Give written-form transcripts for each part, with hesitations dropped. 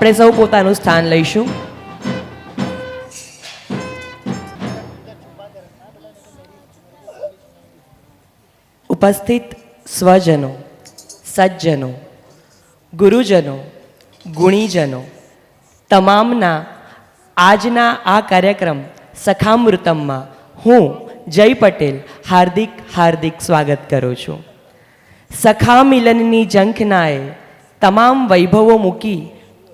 આપણે સૌ પોતાનું સ્થાન લઈશું. ઉપસ્થિત સ્વજનો, સજ્જનો, ગુરુજનો, ગુણીજનો તમામના આજના આ કાર્યક્રમ સખામૃતમમાં હું જય પટેલ હાર્દિક સ્વાગત કરું છું. સખા મિલનની ઝંખનાએ તમામ વૈભવો મૂકી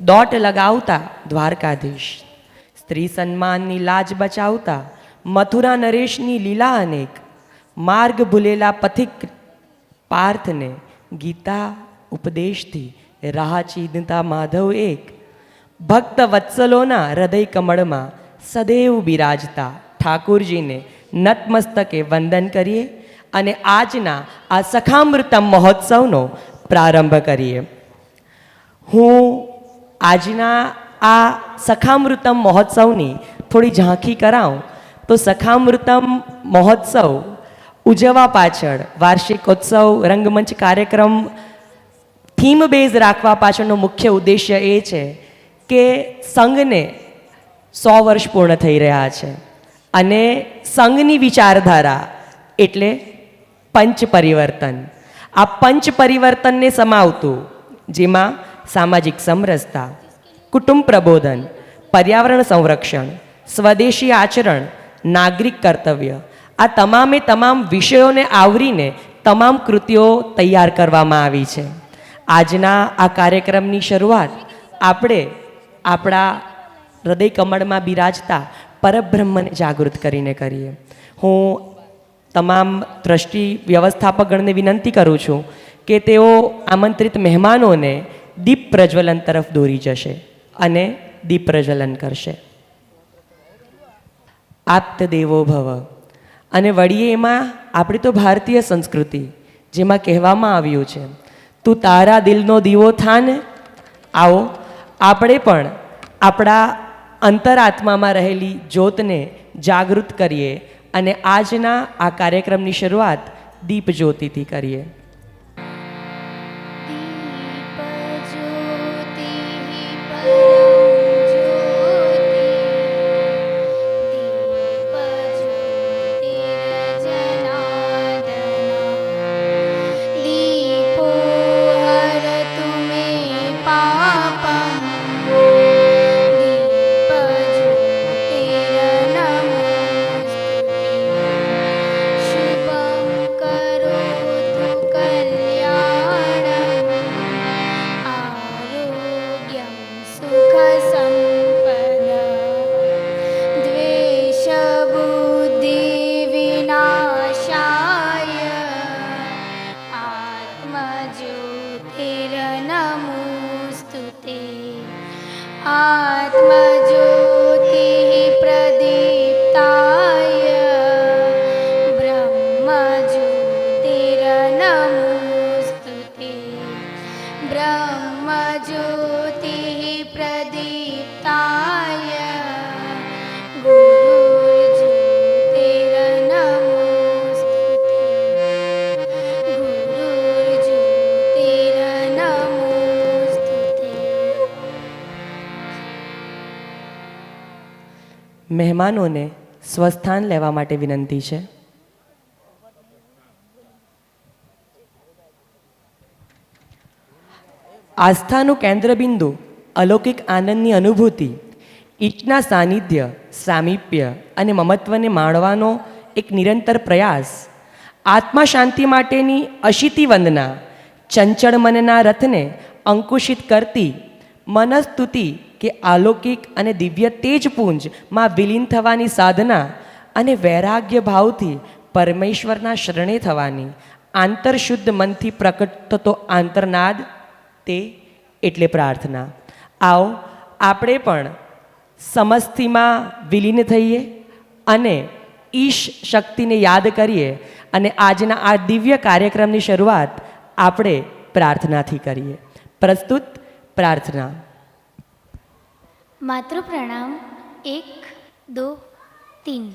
દોટ લગાવતા દ્વારકાધીશ, સ્ત્રી સન્માનની લાજ બચાવતા મથુરા નરેશની લીલા અનેક, માર્ગ ભૂલેલા પથિક પાર્થને ગીતા ઉપદેશથી રાહ ચીંધતા માધવ એક, ભક્ત વત્સલોના હૃદય કમળમાં સદૈવ બિરાજતા ઠાકુરજીને નતમસ્તકે વંદન કરીએ અને આજના આ સખામૃતમ મહોત્સવનો પ્રારંભ કરીએ. હું આજના આ સખામૃતમ મહોત્સવની થોડી ઝાંખી કરાવું તો સખામૃતમ મહોત્સવ ઉજવવા પાછળ વાર્ષિકોત્સવ રંગમંચ કાર્યક્રમ થીમ બેઝ રાખવા પાછળનો મુખ્ય ઉદ્દેશ્ય એ છે કે સંઘને 100 વર્ષ પૂર્ણ થઈ રહ્યા છે અને સંઘની વિચારધારા એટલે પંચ પરિવર્તન. આ પંચ પરિવર્તનને સમાવતું, જેમાં સામાજિક સમરસતા, કુટુંબ પ્રબોધન, પર્યાવરણ સંરક્ષણ, સ્વદેશી આચરણ, નાગરિક કર્તવ્ય, આ તમામે તમામ વિષયોને આવરીને તમામ કૃતિઓ તૈયાર કરવામાં આવી છે. આજના આ કાર્યક્રમની શરૂઆત આપણે આપણા હૃદય કમળમાં બિરાજતા પરબ્રહ્મને જાગૃત કરીને કરીએ. હું તમામ ટ્રસ્ટી વ્યવસ્થાપકગણને વિનંતી કરું છું કે તેઓ આમંત્રિત મહેમાનોને દીપ પ્રજ્વલન તરફ દોરી જશે અને દીપ પ્રજ્વલન કરશે. આપ્ત દેવો ભવ. અને વળીએ એમાં આપણી તો ભારતીય સંસ્કૃતિ, જેમાં કહેવામાં આવ્યું છે તું તારા દિલનો દીવો થાને. આવો આપણે પણ આપણા અંતરાત્મામાં રહેલી જ્યોતને જાગૃત કરીએ અને આજના આ કાર્યક્રમની શરૂઆત દીપ જ્યોતિથી કરીએ. મહેમાનોને સ્વસ્થાન લેવા માટે વિનંતી છે. આસ્થાનું કેન્દ્રબિંદુ અલૌકિક આનંદની અનુભૂતિ, ઈષ્ટના સાનિધ્ય, સામીપ્ય અને મમત્વને માણવાનો એક નિરંતર પ્રયાસ, આત્મા શાંતિ માટેની અશીતિ વંદના, ચંચળ મનના રથને અંકુશિત કરતી મનસ્તુતિ કે અલૌકિક અને દિવ્ય તેજપુંજમાં વિલીન થવાની સાધના અને વૈરાગ્ય ભાવથી પરમેશ્વરના શરણે થવાની આંતરશુદ્ધ મનથી પ્રકટ થતો આંતરનાદ, તે એટલે પ્રાર્થના. આવો આપણે પણ સમસ્તિમાં વિલીન થઈએ અને ઈશ શક્તિને યાદ કરીએ અને આજના આ દિવ્ય કાર્યક્રમની શરૂઆત આપણે પ્રાર્થનાથી કરીએ. પ્રસ્તુત પ્રાર્થના. मातृ प्रणाम 1 2 3.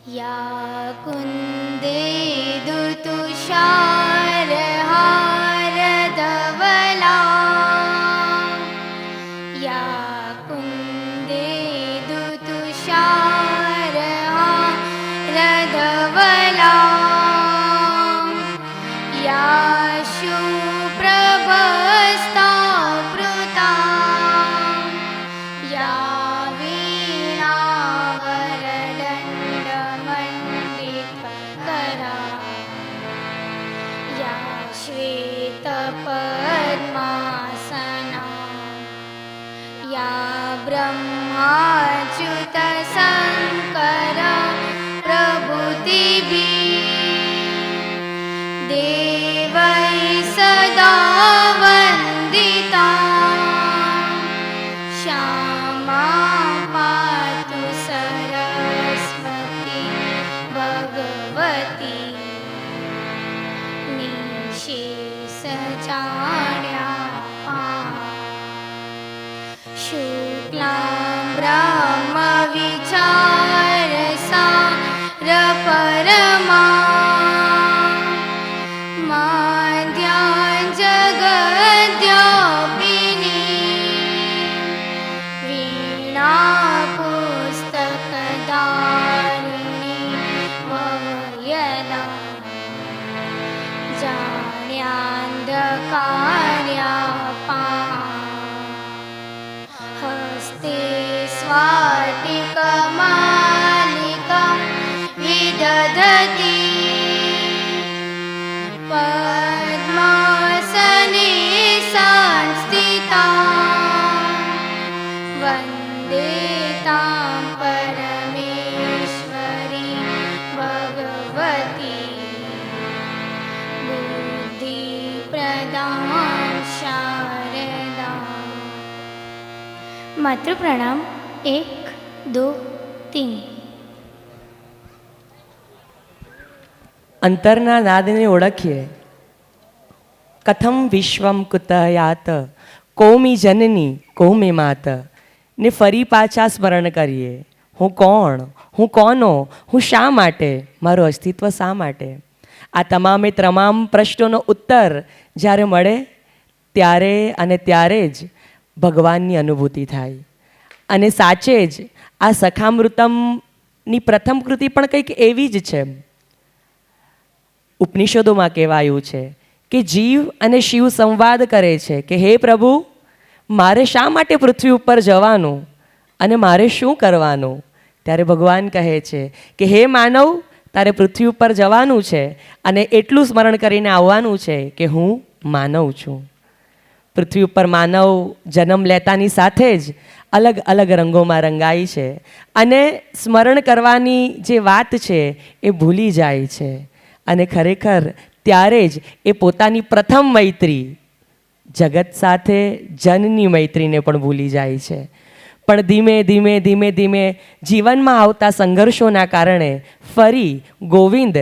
या कुंदे दुतुषार हार धवला પરમા માધ્યા જગદ્વ્યાપિની વીણા પુસ્તકધારિણી ભવયદા જાણ્યાંધકાર્યા હસ્તે સ્વાટિકમાલિકા વિદધતી પદ્માસને સંસ્થિતા વંદે તાં પરમેશ્વરી ભગવતી બુદ્ધિ પ્રદાન શારદા. માતૃ પ્રણામ 1 2 3. અંતરના નાદને ઓળખીએ. કથમ વિશ્વમ કુતઃ યાત કોમી જનની કોમે માત. ને ફરી પાછા સ્મરણ કરીએ, હું કોણ, હું કોનો, હું શા માટે, મારું અસ્તિત્વ શા માટે. આ તમામ પ્રશ્નોનો ઉત્તર જ્યારે મળે ત્યારે અને ત્યારે જ ભગવાનની અનુભૂતિ થાય. અને સાચે જ આ સખામૃતમની પ્રથમ કૃતિ પણ કંઈક એવી જ છે. ઉપનિષદોમાં કહેવાયું છે કે જીવ અને શિવ સંવાદ કરે છે કે હે પ્રભુ, મારે શા માટે પૃથ્વી ઉપર જવાનું અને મારે શું કરવાનું. ત્યારે ભગવાન કહે છે કે હે માનવ, તારે પૃથ્વી ઉપર જવાનું છે અને એટલું સ્મરણ કરીને આવવાનું છે કે હું માનવ છું. પૃથ્વી ઉપર માનવ જન્મ લેતાની સાથે જ અલગ અલગ રંગોમાં રંગાય છે અને સ્મરણ કરવાની જે વાત છે એ ભૂલી જાય છે. અને ખરેખર ત્યારે જ એ પોતાની પ્રથમ મૈત્રી જગત સાથે જનની મૈત્રીને પણ ભૂલી જાય છે. પણ ધીમે ધીમે ધીમે ધીમે જીવનમાં આવતા સંઘર્ષોના કારણે ફરી ગોવિંદ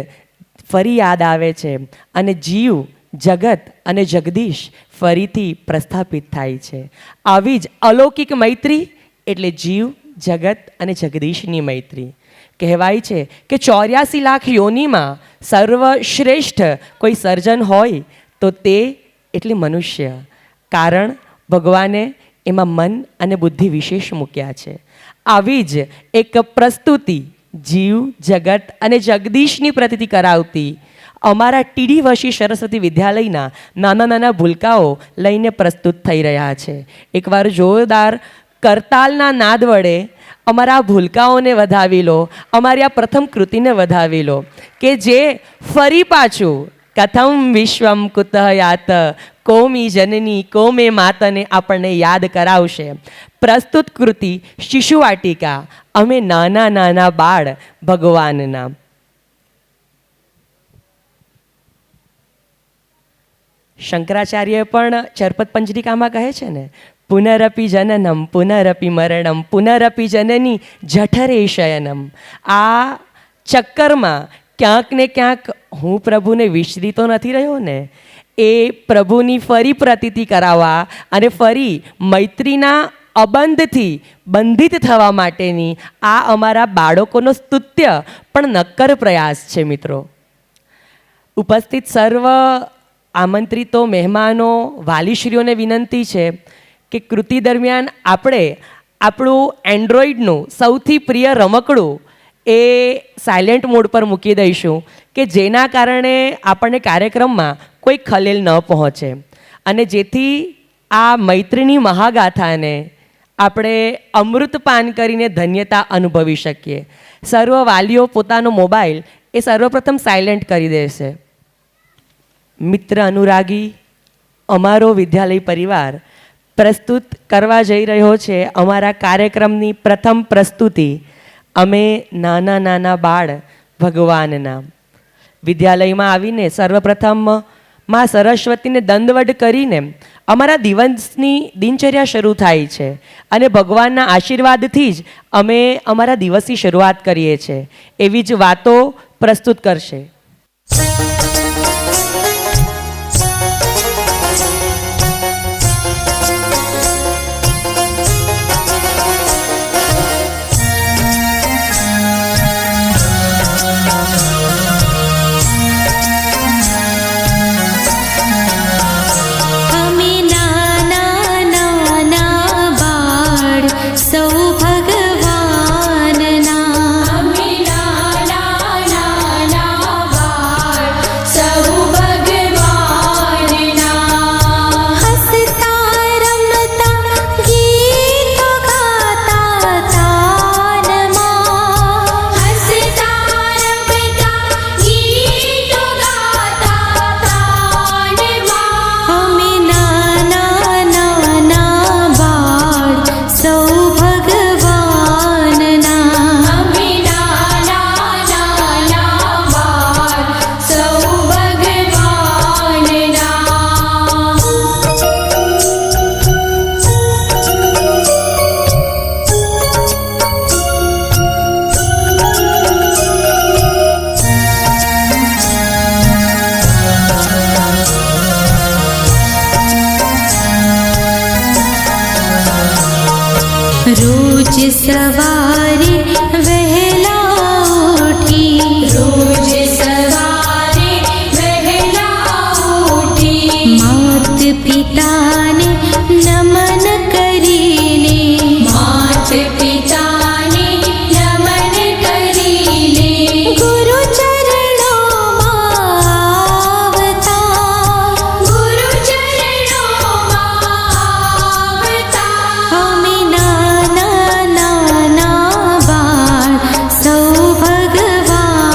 ફરી યાદ આવે છે અને જીવ, જગત અને જગદીશ ફરીથી પ્રસ્થાપિત થાય છે. આવી જ અલૌકિક મૈત્રી એટલે જીવ, જગત અને જગદીશની મૈત્રી. કહેવાય છે કે 84 લાખ યોનિમાં સર્વશ્રેષ્ઠ કોઈ સર્જન હોય તો તે એટલે મનુષ્ય. કારણ ભગવાને એમાં મન અને બુદ્ધિ વિશેષ મૂક્યા છે. આવી જ એક પ્રસ્તુતિ જીવ, જગત અને જગદીશની પ્રતીતિ કરાવતી અમારા ટીડી વશી સરસ્વતી વિદ્યાલયના નાના નાના ભૂલકાઓ લઈને પ્રસ્તુત થઈ રહ્યા છે. એકવાર જોરદાર કરતાલના નાદ વડે અમારા ભૂલકાઓને વધાવી લો, અમારી આ પ્રથમ કૃતિને વધાવી લો કે જે ફરી પાછું કથમ વિશ્વમ કુતઃ યાત કોમી જનની કોમે માતને આપણને યાદ કરાવશે. પ્રસ્તુત કૃતિ શિશુ વાટિકા, અમે નાના નાના બાળ ભગવાનના. શંકરાચાર્ય પણ ચરપત પંજરિકામાં કહે છે ને, પુનરપી જનનમ પુનરપી મરણમ પુનરપી જનની જઠરે શયનમ. આ ચક્કરમાં ક્યાંક ને ક્યાંક હું પ્રભુને વિસરી તો નથી રહ્યો ને. એ પ્રભુની ફરી પ્રતીતિ કરાવવા અને ફરી મૈત્રીના અબંધથી બંધિત થવા માટેની આ અમારા બાળકોનો સ્તુત્ય પણ નક્કર પ્રયાસ છે. મિત્રો, ઉપસ્થિત સર્વ આમંત્રિતો મહેમાનો, વાલીશ્રીઓને વિનંતી છે કે કૃતિ દરમિયાન આપણે આપણું એન્ડ્રોઈડનું સૌથી પ્રિય રમકડું એ સાયલેન્ટ મોડ પર મૂકી દઈશું કે જેના કારણે આપણને કાર્યક્રમમાં કોઈ ખલેલ ન પહોંચે અને જેથી આ મૈત્રીની મહાગાથાને આપણે અમૃતપાન કરીને ધન્યતા અનુભવી શકીએ. સર્વ વાલીઓ પોતાનો મોબાઈલ એ સર્વપ્રથમ સાયલેન્ટ કરી દેશે. મિત્ર અનુરાગી, અમારો વિદ્યાલય પરિવાર પ્રસ્તુત કરવા જઈ રહ્યો છે અમારા કાર્યક્રમની પ્રથમ પ્રસ્તુતિ અમે નાના નાના બાળ ભગવાનના. વિદ્યાલયમાં આવીને સર્વપ્રથમ માં સરસ્વતીને દંડવત કરીને અમારા દિવસની દિનચર્યા શરૂ થાય છે અને ભગવાનના આશીર્વાદથી જ અમે અમારા દિવસની શરૂઆત કરીએ છીએ. એવી જ વાતો પ્રસ્તુત કરશે. સવારે વહેલા ઉઠી, રોજ સવારે વહેલા ઉઠી, માત પિતાને નમન કરીને, માત પિતાને નમન કરીને, ગુરુ ચરણોમાં આવતા, ગુરુ ચરણોમાં આવતા, અમે નાના નાના બાળ સૌ ભગવાનના,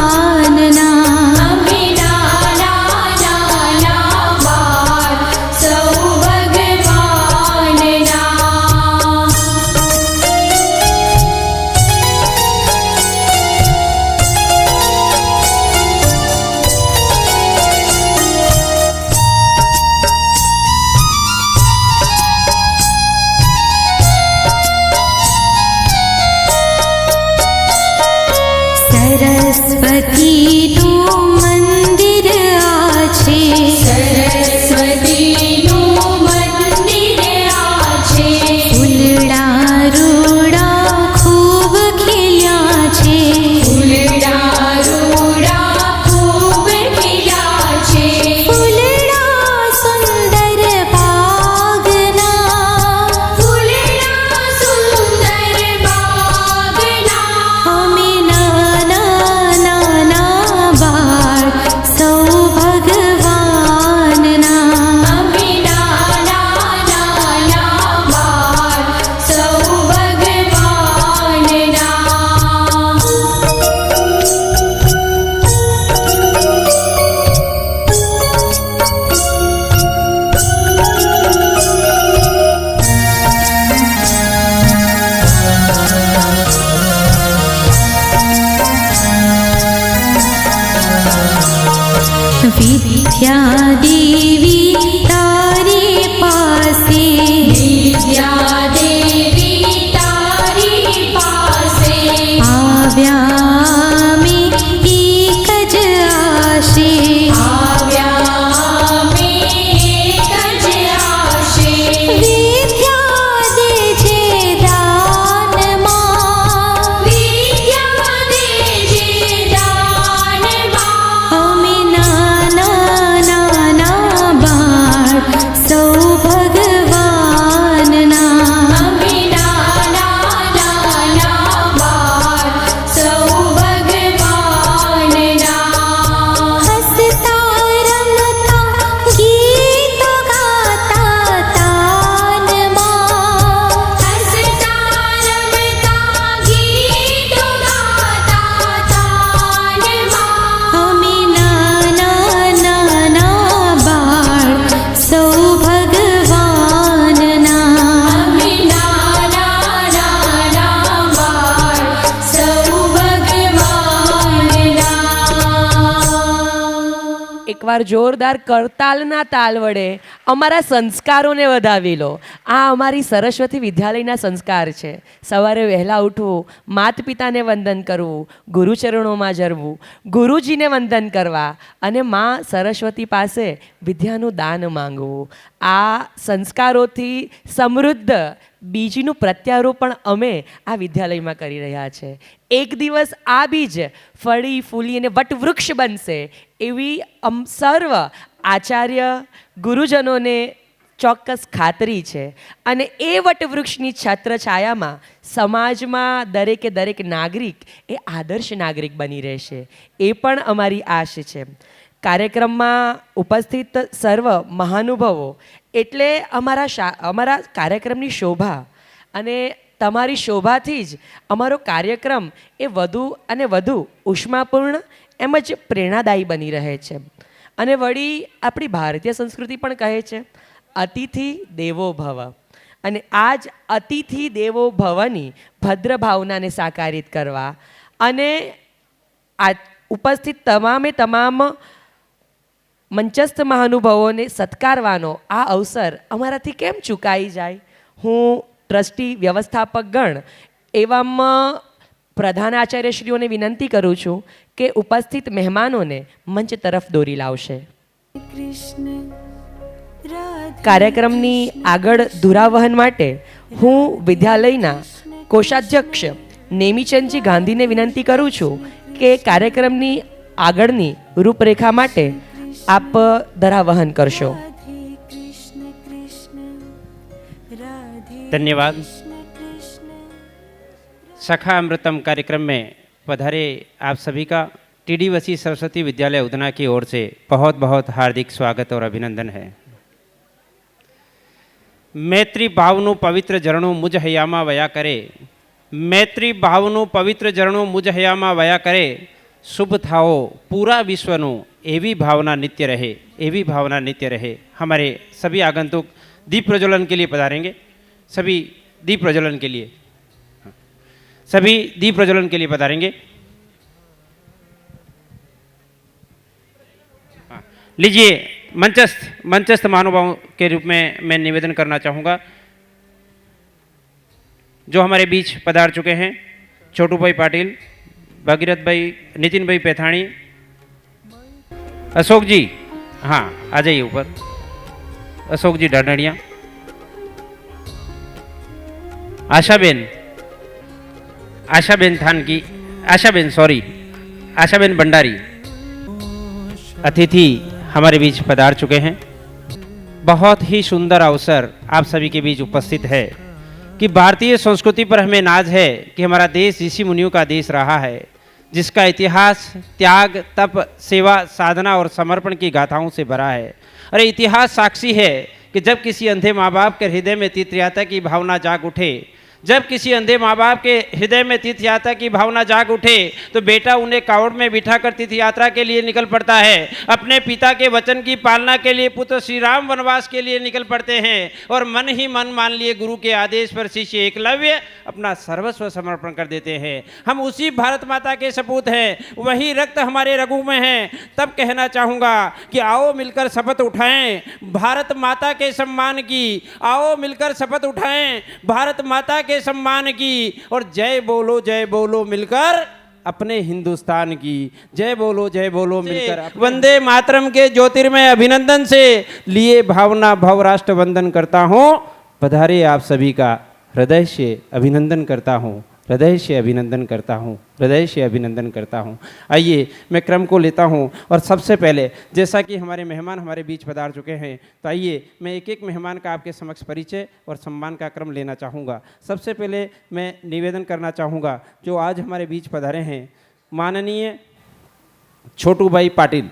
અમે નાના નાના બાળ સૌ ભગવાનના. સરસ્વતીનું મંદિર આ છે, સરસ્વતીનું મંદિર આ છે, ફૂલડા રૂડા ખૂબ ખીલ્યા છે, ફૂલડા રૂડા ખૂબ ખીલ્યા છે, ફૂલડા સુંદર બાગના, ફૂલડા સુંદર બાગના, અમે નાના નાના બાળ સૌ ભગવાનના, અમે નાના નાના બાળ સૌ ભગવાનના. વિદ્યા દેવી તારી પાસે, વિદ્યા દેવી તારી પાસે આવ્યા અમે એક જ આશે, આવ્યા અમે એક જ આશે, વિદ્યા દેજે દાનમાં, વિદ્યા દેજે દાનમાં, અમે નાના નાના બાળ સૌ ભગવાનના, અમે નાના નાના બાળ સૌ ભગવાનના. હસતા રમતા ગીતો ગાતા તાનમાં, હસતા રમતા ગીતો ગાતા તાનમાં, અમે નાના નાના બાળ સૌ ભગવાનના, અમે નાના નાના બાળ સૌ ભગવાનના. એકવાર જોરદાર કરતાલના તાલ વડે અમારા સંસ્કારોને વધાવી લો. આ અમારી સરસ્વતી વિદ્યાલયના સંસ્કાર છે. સવારે વહેલા ઉઠવું, માત પિતાને વંદન કરવું, ગુરુચરણોમાં જરવું, ગુરુજીને વંદન કરવા અને મા સરસ્વતી પાસે વિદ્યાનું દાન માંગવું. આ સંસ્કારોથી સમૃદ્ધ બીજનું પ્રત્યારોપણ અમે આ વિદ્યાલયમાં કરી રહ્યા છે. એક દિવસ આ બીજ ફળી ફૂલી અને વટવૃક્ષ બનશે એવી સર્વ આચાર્ય ગુરુજનોને ચોક્કસ ખાતરી છે. અને એ વટવૃક્ષની છત્રછાયામાં સમાજમાં દરેકે દરેક નાગરિક એ આદર્શ નાગરિક બની રહેશે એ પણ અમારી આશ છે. કાર્યક્રમમાં ઉપસ્થિત સર્વ મહાનુભાવો એટલે અમારા કાર્યક્રમની શોભા, અને તમારી શોભાથી જ અમારો કાર્યક્રમ એ વધુ અને વધુ ઉષ્માપૂર્ણ એમ જ પ્રેરણાદાયી બની રહે છે. અને વળી આપણી ભારતીય સંસ્કૃતિ પણ કહે છે અતિથિ દેવો ભવ, અને આ જ અતિથિ દેવો ભવની ભદ્ર ભાવનાને સાકારિત કરવા અને આ ઉપસ્થિત તમામ મંચસ્થ મહાનુભાવોને સત્કારવાનો આ અવસર અમારાથી કેમ ચૂકાઈ જાય. હું ટ્રસ્ટી વ્યવસ્થાપક ગણ એવામાં પ્રધાન આચાર્યશ્રીઓને વિનંતી કરું છું કે ઉપસ્થિત મહેમાનોને મંચ તરફ દોરી લાવશે. કાર્યક્રમની આગળ ધુરાવહન માટે હું વિદ્યાલયના કોષાધ્યક્ષ નેમિચંદજી ગાંધીને વિનંતી કરું છું કે કાર્યક્રમની આગળની રૂપરેખા માટે આપ ધરાવહન કરશો. धन्यवाद. सखा अमृतम कार्यक्रम में पधारे आप सभी का टीडी वसी सरस्वती विद्यालय उधना की ओर से बहुत बहुत हार्दिक स्वागत और अभिनंदन है. मैत्री भावनु पवित्र जरणों मुझ हयामा वया करे, मैत्री भावनु पवित्र जरणों मुझ हयामा वया करे, शुभ थाओ पूरा विश्वनु एवी भावना नित्य रहे, एवी भावना नित्य रहे. हमारे सभी आगंतुक दीप प्रज्वलन के लिए पधारेंगे. सभी दीप प्रज्वलन के लिए, सभी दीप प्रज्वलन के लिए पधारेंगे. लीजिए, मंचस्थ महानुभावों के रूप में मैं निवेदन करना चाहूँगा जो हमारे बीच पधार चुके हैं. छोटू भाई पाटिल, भगीरथ भाई, नितिन भाई पैथाणी, अशोक जी, हाँ आ जाइए ऊपर, अशोक जी ढाढड़िया, आशाबेन थानकी, आशाबेन भंडारी अतिथि हमारे बीच पधार चुके हैं. बहुत ही सुंदर अवसर आप सभी के बीच उपस्थित है कि भारतीय संस्कृति पर हमें नाज है कि हमारा देश ऋषि मुनियों का देश रहा है, जिसका इतिहास त्याग, तप, सेवा, साधना और समर्पण की गाथाओं से भरा है. अरे इतिहास साक्षी है कि जब किसी अंधे माँ बाप के हृदय में तीर्थयात्रा की भावना जाग उठे, जब किसी अंधे माँ बाप के हृदय में तीर्थ यात्रा की भावना जाग उठे तो बेटा उन्हें कावड़ में बिठाकर तीर्थ यात्रा के लिए निकल पड़ता है. अपने पिता के वचन की पालना के लिए पुत्र श्री राम वनवास के लिए निकल पड़ते हैं और मन ही मन मान लिए गुरु के आदेश पर शिष्य एकलव्य अपना सर्वस्व समर्पण कर देते हैं. हम उसी भारत माता के सपूत हैं, वही रक्त हमारे रगों में है. तब कहना चाहूँगा कि आओ मिलकर शपथ उठाएं भारत माता के सम्मान की, आओ मिलकर शपथ उठाएं भारत माता के सम्मान की, और जय बोलो मिलकर अपने हिंदुस्तान की. जय बोलो मिलकर. वंदे मातरम के ज्योतिर्मय अभिनंदन से लिए भावना भव राष्ट्र वंदन करता हूँ. पधारे आप सभी का हृदय से अभिनंदन करता हूँ, हृदय से अभिनंदन करता हूँ, हृदय से अभिनंदन करता हूँ. आइए मैं क्रम को लेता हूँ और सबसे पहले जैसा कि हमारे मेहमान हमारे बीच पधार चुके हैं तो आइए मैं एक एक मेहमान का आपके समक्ष परिचय और सम्मान का क्रम लेना चाहूँगा. सबसे पहले मैं निवेदन करना चाहूँगा जो आज हमारे बीच पधारे हैं माननीय छोटू भाई पाटिल,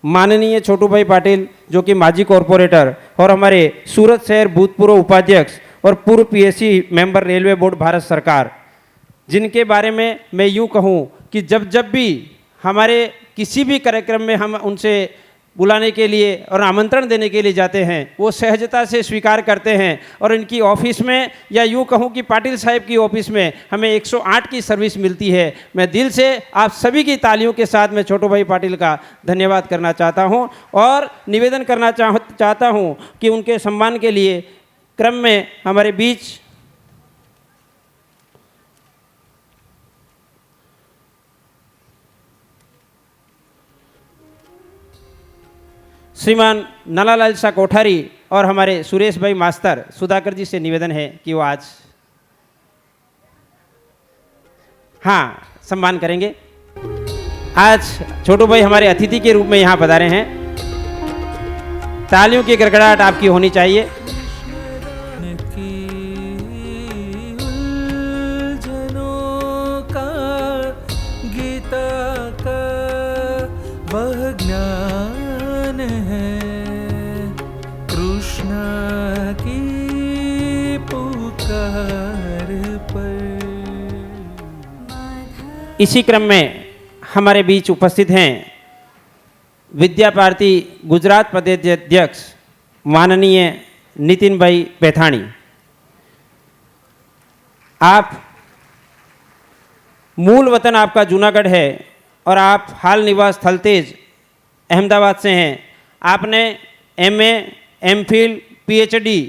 माननीय छोटू भाई पाटिल जो कि माजी कॉरपोरेटर और हमारे सूरत शहर भूतपूर्व उपाध्यक्ष और पूर्व PSC member railway board Bharat सरकार, जिनके बारे में मैं यूँ कहूँ कि जब भी हमारे किसी भी कार्यक्रम में हम उनसे बुलाने के लिए और आमंत्रण देने के लिए जाते हैं वो सहजता से स्वीकार करते हैं. और इनकी ऑफिस में या यूँ कहूँ कि पाटिल साहब की ऑफिस में हमें 108 की सर्विस मिलती है. मैं दिल से आप सभी की तालियों के साथ मैं छोटू भाई पाटिल का धन्यवाद करना चाहता हूँ और निवेदन करना चाहता हूँ कि उनके सम्मान के लिए क्रम में हमारे बीच श्रीमान नालालाल शाह कोठारी और हमारे सुरेश भाई मास्टर सुधाकर जी से निवेदन है कि वो आज सम्मान करेंगे. आज छोटू भाई हमारे अतिथि के रूप में यहाँ पधारे हैं. तालियों की गड़गड़ाहट आपकी होनी चाहिए. इसी क्रम में हमारे बीच उपस्थित हैं विद्या भारती गुजरात प्रदेश अध्यक्ष माननीय नितिन भाई पैथाणी. आप मूल वतन आपका जूनागढ़ है और आप हाल निवास थलतेज अहमदाबाद से हैं. आपने एमए, एमफिल, पीएचडी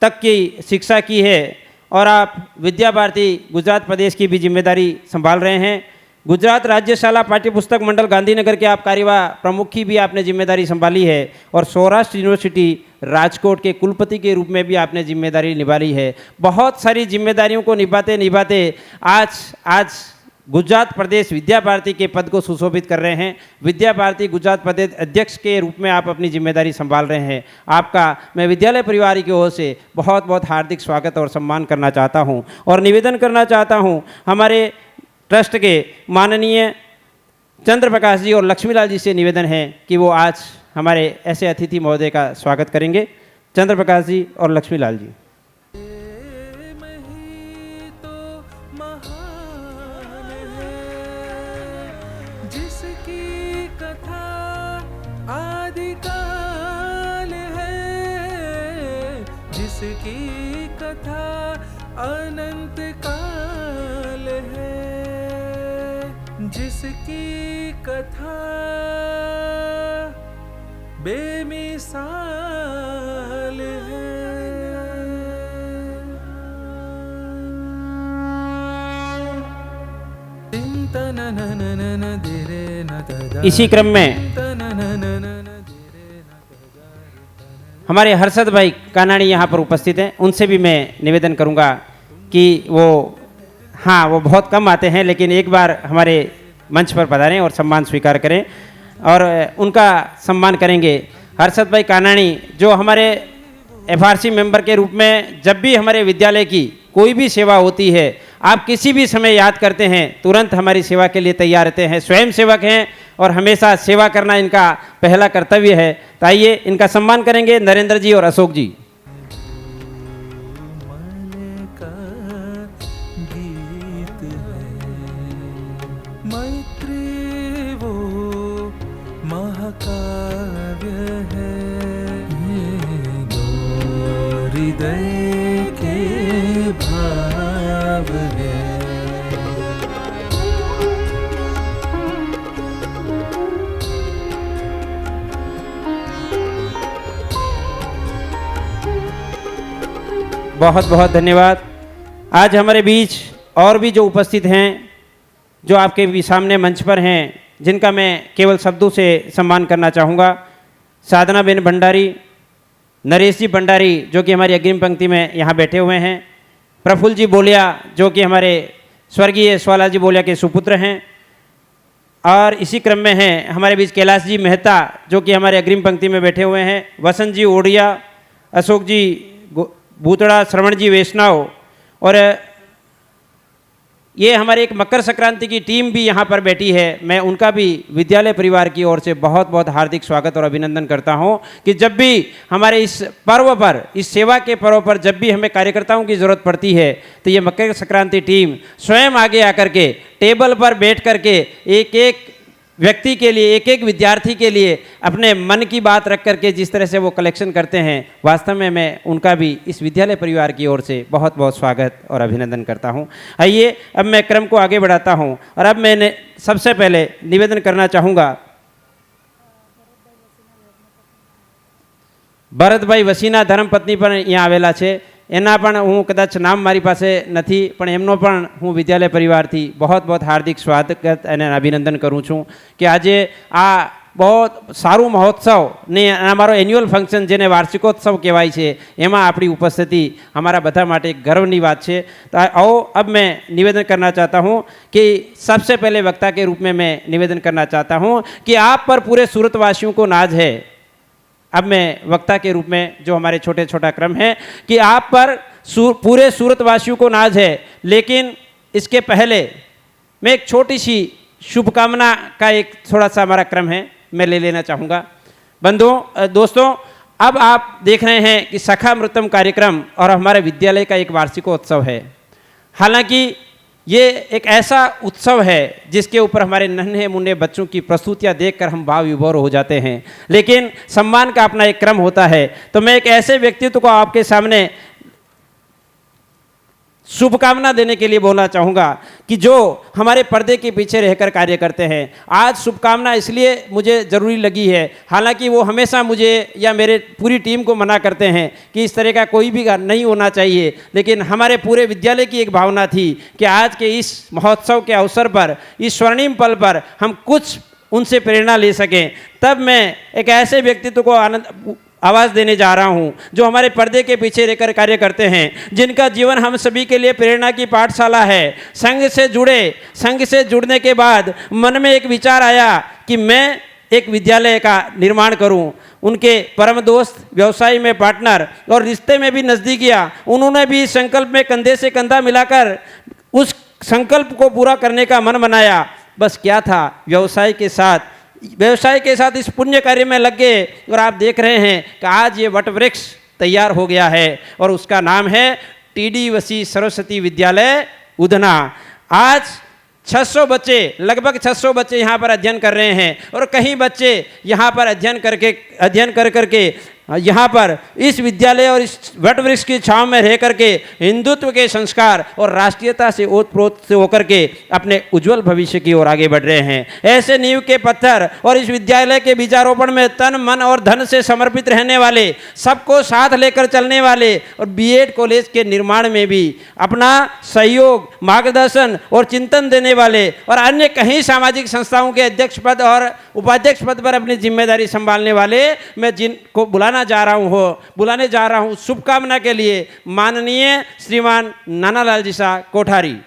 तक की शिक्षा की है और आप विद्या भारती गुजरात प्रदेश की भी जिम्मेदारी संभाल रहे हैं. गुजरात राज्यशाला पाठ्यपुस्तक मंडल गांधीनगर के आप कार्यवाह प्रमुख की भी आपने जिम्मेदारी संभाली है और सौराष्ट्र यूनिवर्सिटी राजकोट के कुलपति के रूप में भी आपने जिम्मेदारी निभाई है। बहुत सारी जिम्मेदारियों को निभाते निभाते आज गुजरात प्रदेश विद्या भारती के पद को सुशोभित कर रहे हैं। विद्या भारती गुजरात प्रदेश अध्यक्ष के रूप में आप अपनी जिम्मेदारी संभाल रहे हैं। आपका मैं विद्यालय परिवार की ओर से बहुत बहुत हार्दिक स्वागत और सम्मान करना चाहता हूं और निवेदन करना चाहता हूं हमारे ट्रस्ट के माननीय चंद्र प्रकाश जी और लक्ष्मीलाल जी से निवेदन है कि वो आज हमारे ऐसे अतिथि महोदय का स्वागत करेंगे। चंद्र प्रकाश जी और लक्ष्मीलाल जी। जिसकी कथा आदिकाल है, जिसकी कथा अनंत काल है, जिसकी कथा बेमिसाल है। इसी क्रम में हमारे हर्षद भाई कानाणी यहाँ पर उपस्थित हैं। उनसे भी मैं निवेदन करूँगा कि वो बहुत कम आते हैं लेकिन एक बार हमारे मंच पर पधारें और सम्मान स्वीकार करें और उनका सम्मान करेंगे। हर्षद भाई कानाणी जो हमारे FRC मेंबर के रूप में जब भी हमारे विद्यालय की कोई भी सेवा होती है आप किसी भी समय याद करते हैं, तुरंत हमारी सेवा के लिए तैयार रहते हैं। स्वयं सेवक हैं और हमेशा सेवा करना इनका पहला कर्तव्य है। तो आइए इनका सम्मान करेंगे नरेंद्र जी और अशोक जी। गीत है मैत्री वो महाकाव्य है, ये दो हृदय के भाव है। बहुत बहुत धन्यवाद। आज हमारे बीच और भी जो उपस्थित हैं, जो आपके भी सामने मंच पर हैं, जिनका मैं केवल शब्दों से सम्मान करना चाहूँगा। साधना बेन भंडारी, नरेश जी भंडारी जो कि हमारी अग्रिम पंक्ति में यहाँ बैठे हुए हैं, प्रफुल्ल जी बोलिया जो कि हमारे स्वर्गीय स्वाला जी बोलिया के सुपुत्र हैं, और इसी क्रम में हैं हमारे बीच कैलाश जी मेहता जो कि हमारे अग्रिम पंक्ति में बैठे हुए हैं, वसंत जी ओडिया, अशोक जी भूतड़ा, श्रवण जी वैष्णव, और ये हमारे एक मकर संक्रांति की टीम भी यहाँ पर बैठी है। मैं उनका भी विद्यालय परिवार की ओर से बहुत बहुत हार्दिक स्वागत और अभिनंदन करता हूँ कि जब भी हमारे इस पर्व पर, इस सेवा के पर्व पर जब भी हमें कार्यकर्ताओं की ज़रूरत पड़ती है तो ये मकर संक्रांति टीम स्वयं आगे आकर के टेबल पर बैठ कर के एक एक व्यक्ति के लिए, एक एक विद्यार्थी के लिए अपने मन की बात रख करके जिस तरह से वो कलेक्शन करते हैं, वास्तव में मैं उनका भी इस विद्यालय परिवार की ओर से बहुत बहुत स्वागत और अभिनंदन करता हूं। आइए अब मैं क्रम को आगे बढ़ाता हूं और अब मैंने सबसे पहले निवेदन करना चाहूँगा ભરતભાઈ વસીના ધર્મપત્ની પણ અહીંયા આવેલા છે। એના પણ હું કદાચ નામ મારી પાસે નથી, પણ એમનો પણ હું વિદ્યાલય પરિવારથી बहुत बहुत હાર્દિક સ્વાગત અને અભિનંદન કરું છું કે આજે આ बहुत સારું મહોત્સવ ને અમારો એન્યુઅલ ફંક્શન જેને વાર્ષિકોત્સવ કહેવાય છે એમાં આપણી ઉપસ્થિતિ અમારા બધા માટે એક ગર્વની વાત છે। તો आओ अब मैं निवेदन करना चाहता हूँ कि सबसे पहले वक्ता के रूप में मैं निवेदन करना चाहता हूँ कि आप पर पूरे सूरतवासियों को नाज है। अब मैं वक्ता के रूप में जो हमारे छोटे छोटा क्रम है कि आप पर पूरे सूरतवासियों को नाज है, लेकिन इसके पहले मैं एक छोटी सी शुभकामना का एक थोड़ा सा हमारा क्रम है, मैं ले लेना चाहूँगा। बंधुओं दोस्तों, अब आप देख रहे हैं कि सखामृतम कार्यक्रम और हमारे विद्यालय का एक वार्षिकोत्सव है। हालांकि ये एक ऐसा उत्सव है जिसके ऊपर हमारे नन्हे मुन्ने बच्चों की प्रस्तुतियाँ देखकर हम भाव विभोर हो जाते हैं, लेकिन सम्मान का अपना एक क्रम होता है। तो मैं एक ऐसे व्यक्तित्व को आपके सामने शुभकामना देने के लिए बोलना चाहूँगा कि जो हमारे पर्दे के पीछे रहकर कार्य करते हैं। आज शुभकामना इसलिए मुझे ज़रूरी लगी है, हालांकि वो हमेशा मुझे या मेरे पूरी टीम को मना करते हैं कि इस तरह का कोई भी नहीं होना चाहिए, लेकिन हमारे पूरे विद्यालय की एक भावना थी कि आज के इस महोत्सव के अवसर पर, इस स्वर्णिम पल पर हम कुछ उनसे प्रेरणा ले सकें। तब मैं एक ऐसे व्यक्तित्व को आवाज़ देने जा रहा हूं जो हमारे पर्दे के पीछे रहकर कार्य करते हैं, जिनका जीवन हम सभी के लिए प्रेरणा की पाठशाला है। संघ से जुड़ने के बाद मन में एक विचार आया कि मैं एक विद्यालय का निर्माण करूं। उनके परम दोस्त, व्यवसाय में पार्टनर और रिश्ते में भी नज़दीकियाँ, उन्होंने भी संकल्प में कंधे से कंधा मिलाकर उस संकल्प को पूरा करने का मन बनाया। बस क्या था, व्यवसाय के साथ इस पुण्य कार्य में लग गए और आप देख रहे हैं कि आज ये वट वृक्ष तैयार हो गया है और उसका नाम है टीडी वसी सरस्वती विद्यालय उधना। आज 600 बच्चे, लगभग 600 बच्चे यहाँ पर अध्ययन कर रहे हैं और कई बच्चे यहाँ पर अध्ययन कर करके यहाँ पर इस विद्यालय और इस वट वृक्ष की छांव में रह करके हिंदुत्व के संस्कार और राष्ट्रीयता से ओतप्रोत से होकर के अपने उज्जवल भविष्य की ओर आगे बढ़ रहे हैं। ऐसे नींव के पत्थर और इस विद्यालय के बीजारोपण में तन मन और धन से समर्पित रहने वाले, सबको साथ लेकर चलने वाले और बीएड कॉलेज के निर्माण में भी अपना सहयोग, मार्गदर्शन और चिंतन देने वाले और अन्य कई सामाजिक संस्थाओं के अध्यक्ष पद और उपाध्यक्ष पद पर अपनी जिम्मेदारी संभालने वाले मैं जिनको बुलाने जा रहा हूं शुभकामना के लिए, माननीय श्रीमान नानालाल जी शाह कोठारी।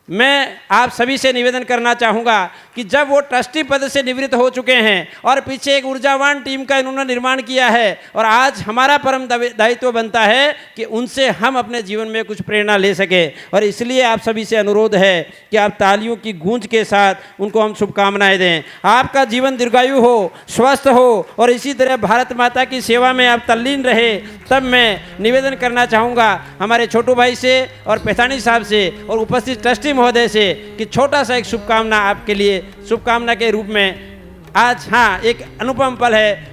मैं आप सभी से निवेदन करना चाहूँगा कि जब वो ट्रस्टी पद से निवृत्त हो चुके हैं और पीछे एक ऊर्जावान टीम का इन्होंने निर्माण किया है और आज हमारा परम दायित्व बनता है कि उनसे हम अपने जीवन में कुछ प्रेरणा ले सके, और इसलिए आप सभी से अनुरोध है कि आप तालियों की गूंज के साथ उनको हम शुभकामनाएं दें। आपका जीवन दीर्घायु हो, स्वस्थ हो और इसी तरह भारत माता की सेवा में आप तल्लीन रहे। तब मैं निवेदन करना चाहूँगा हमारे छोटू भाई से और पैथानी साहब से और उपस्थित ट्रस्टी महोदय से कि छोटा सा एक शुभकामना आपके लिए शुभकामना के रूप में आज एक अनुपम पल है।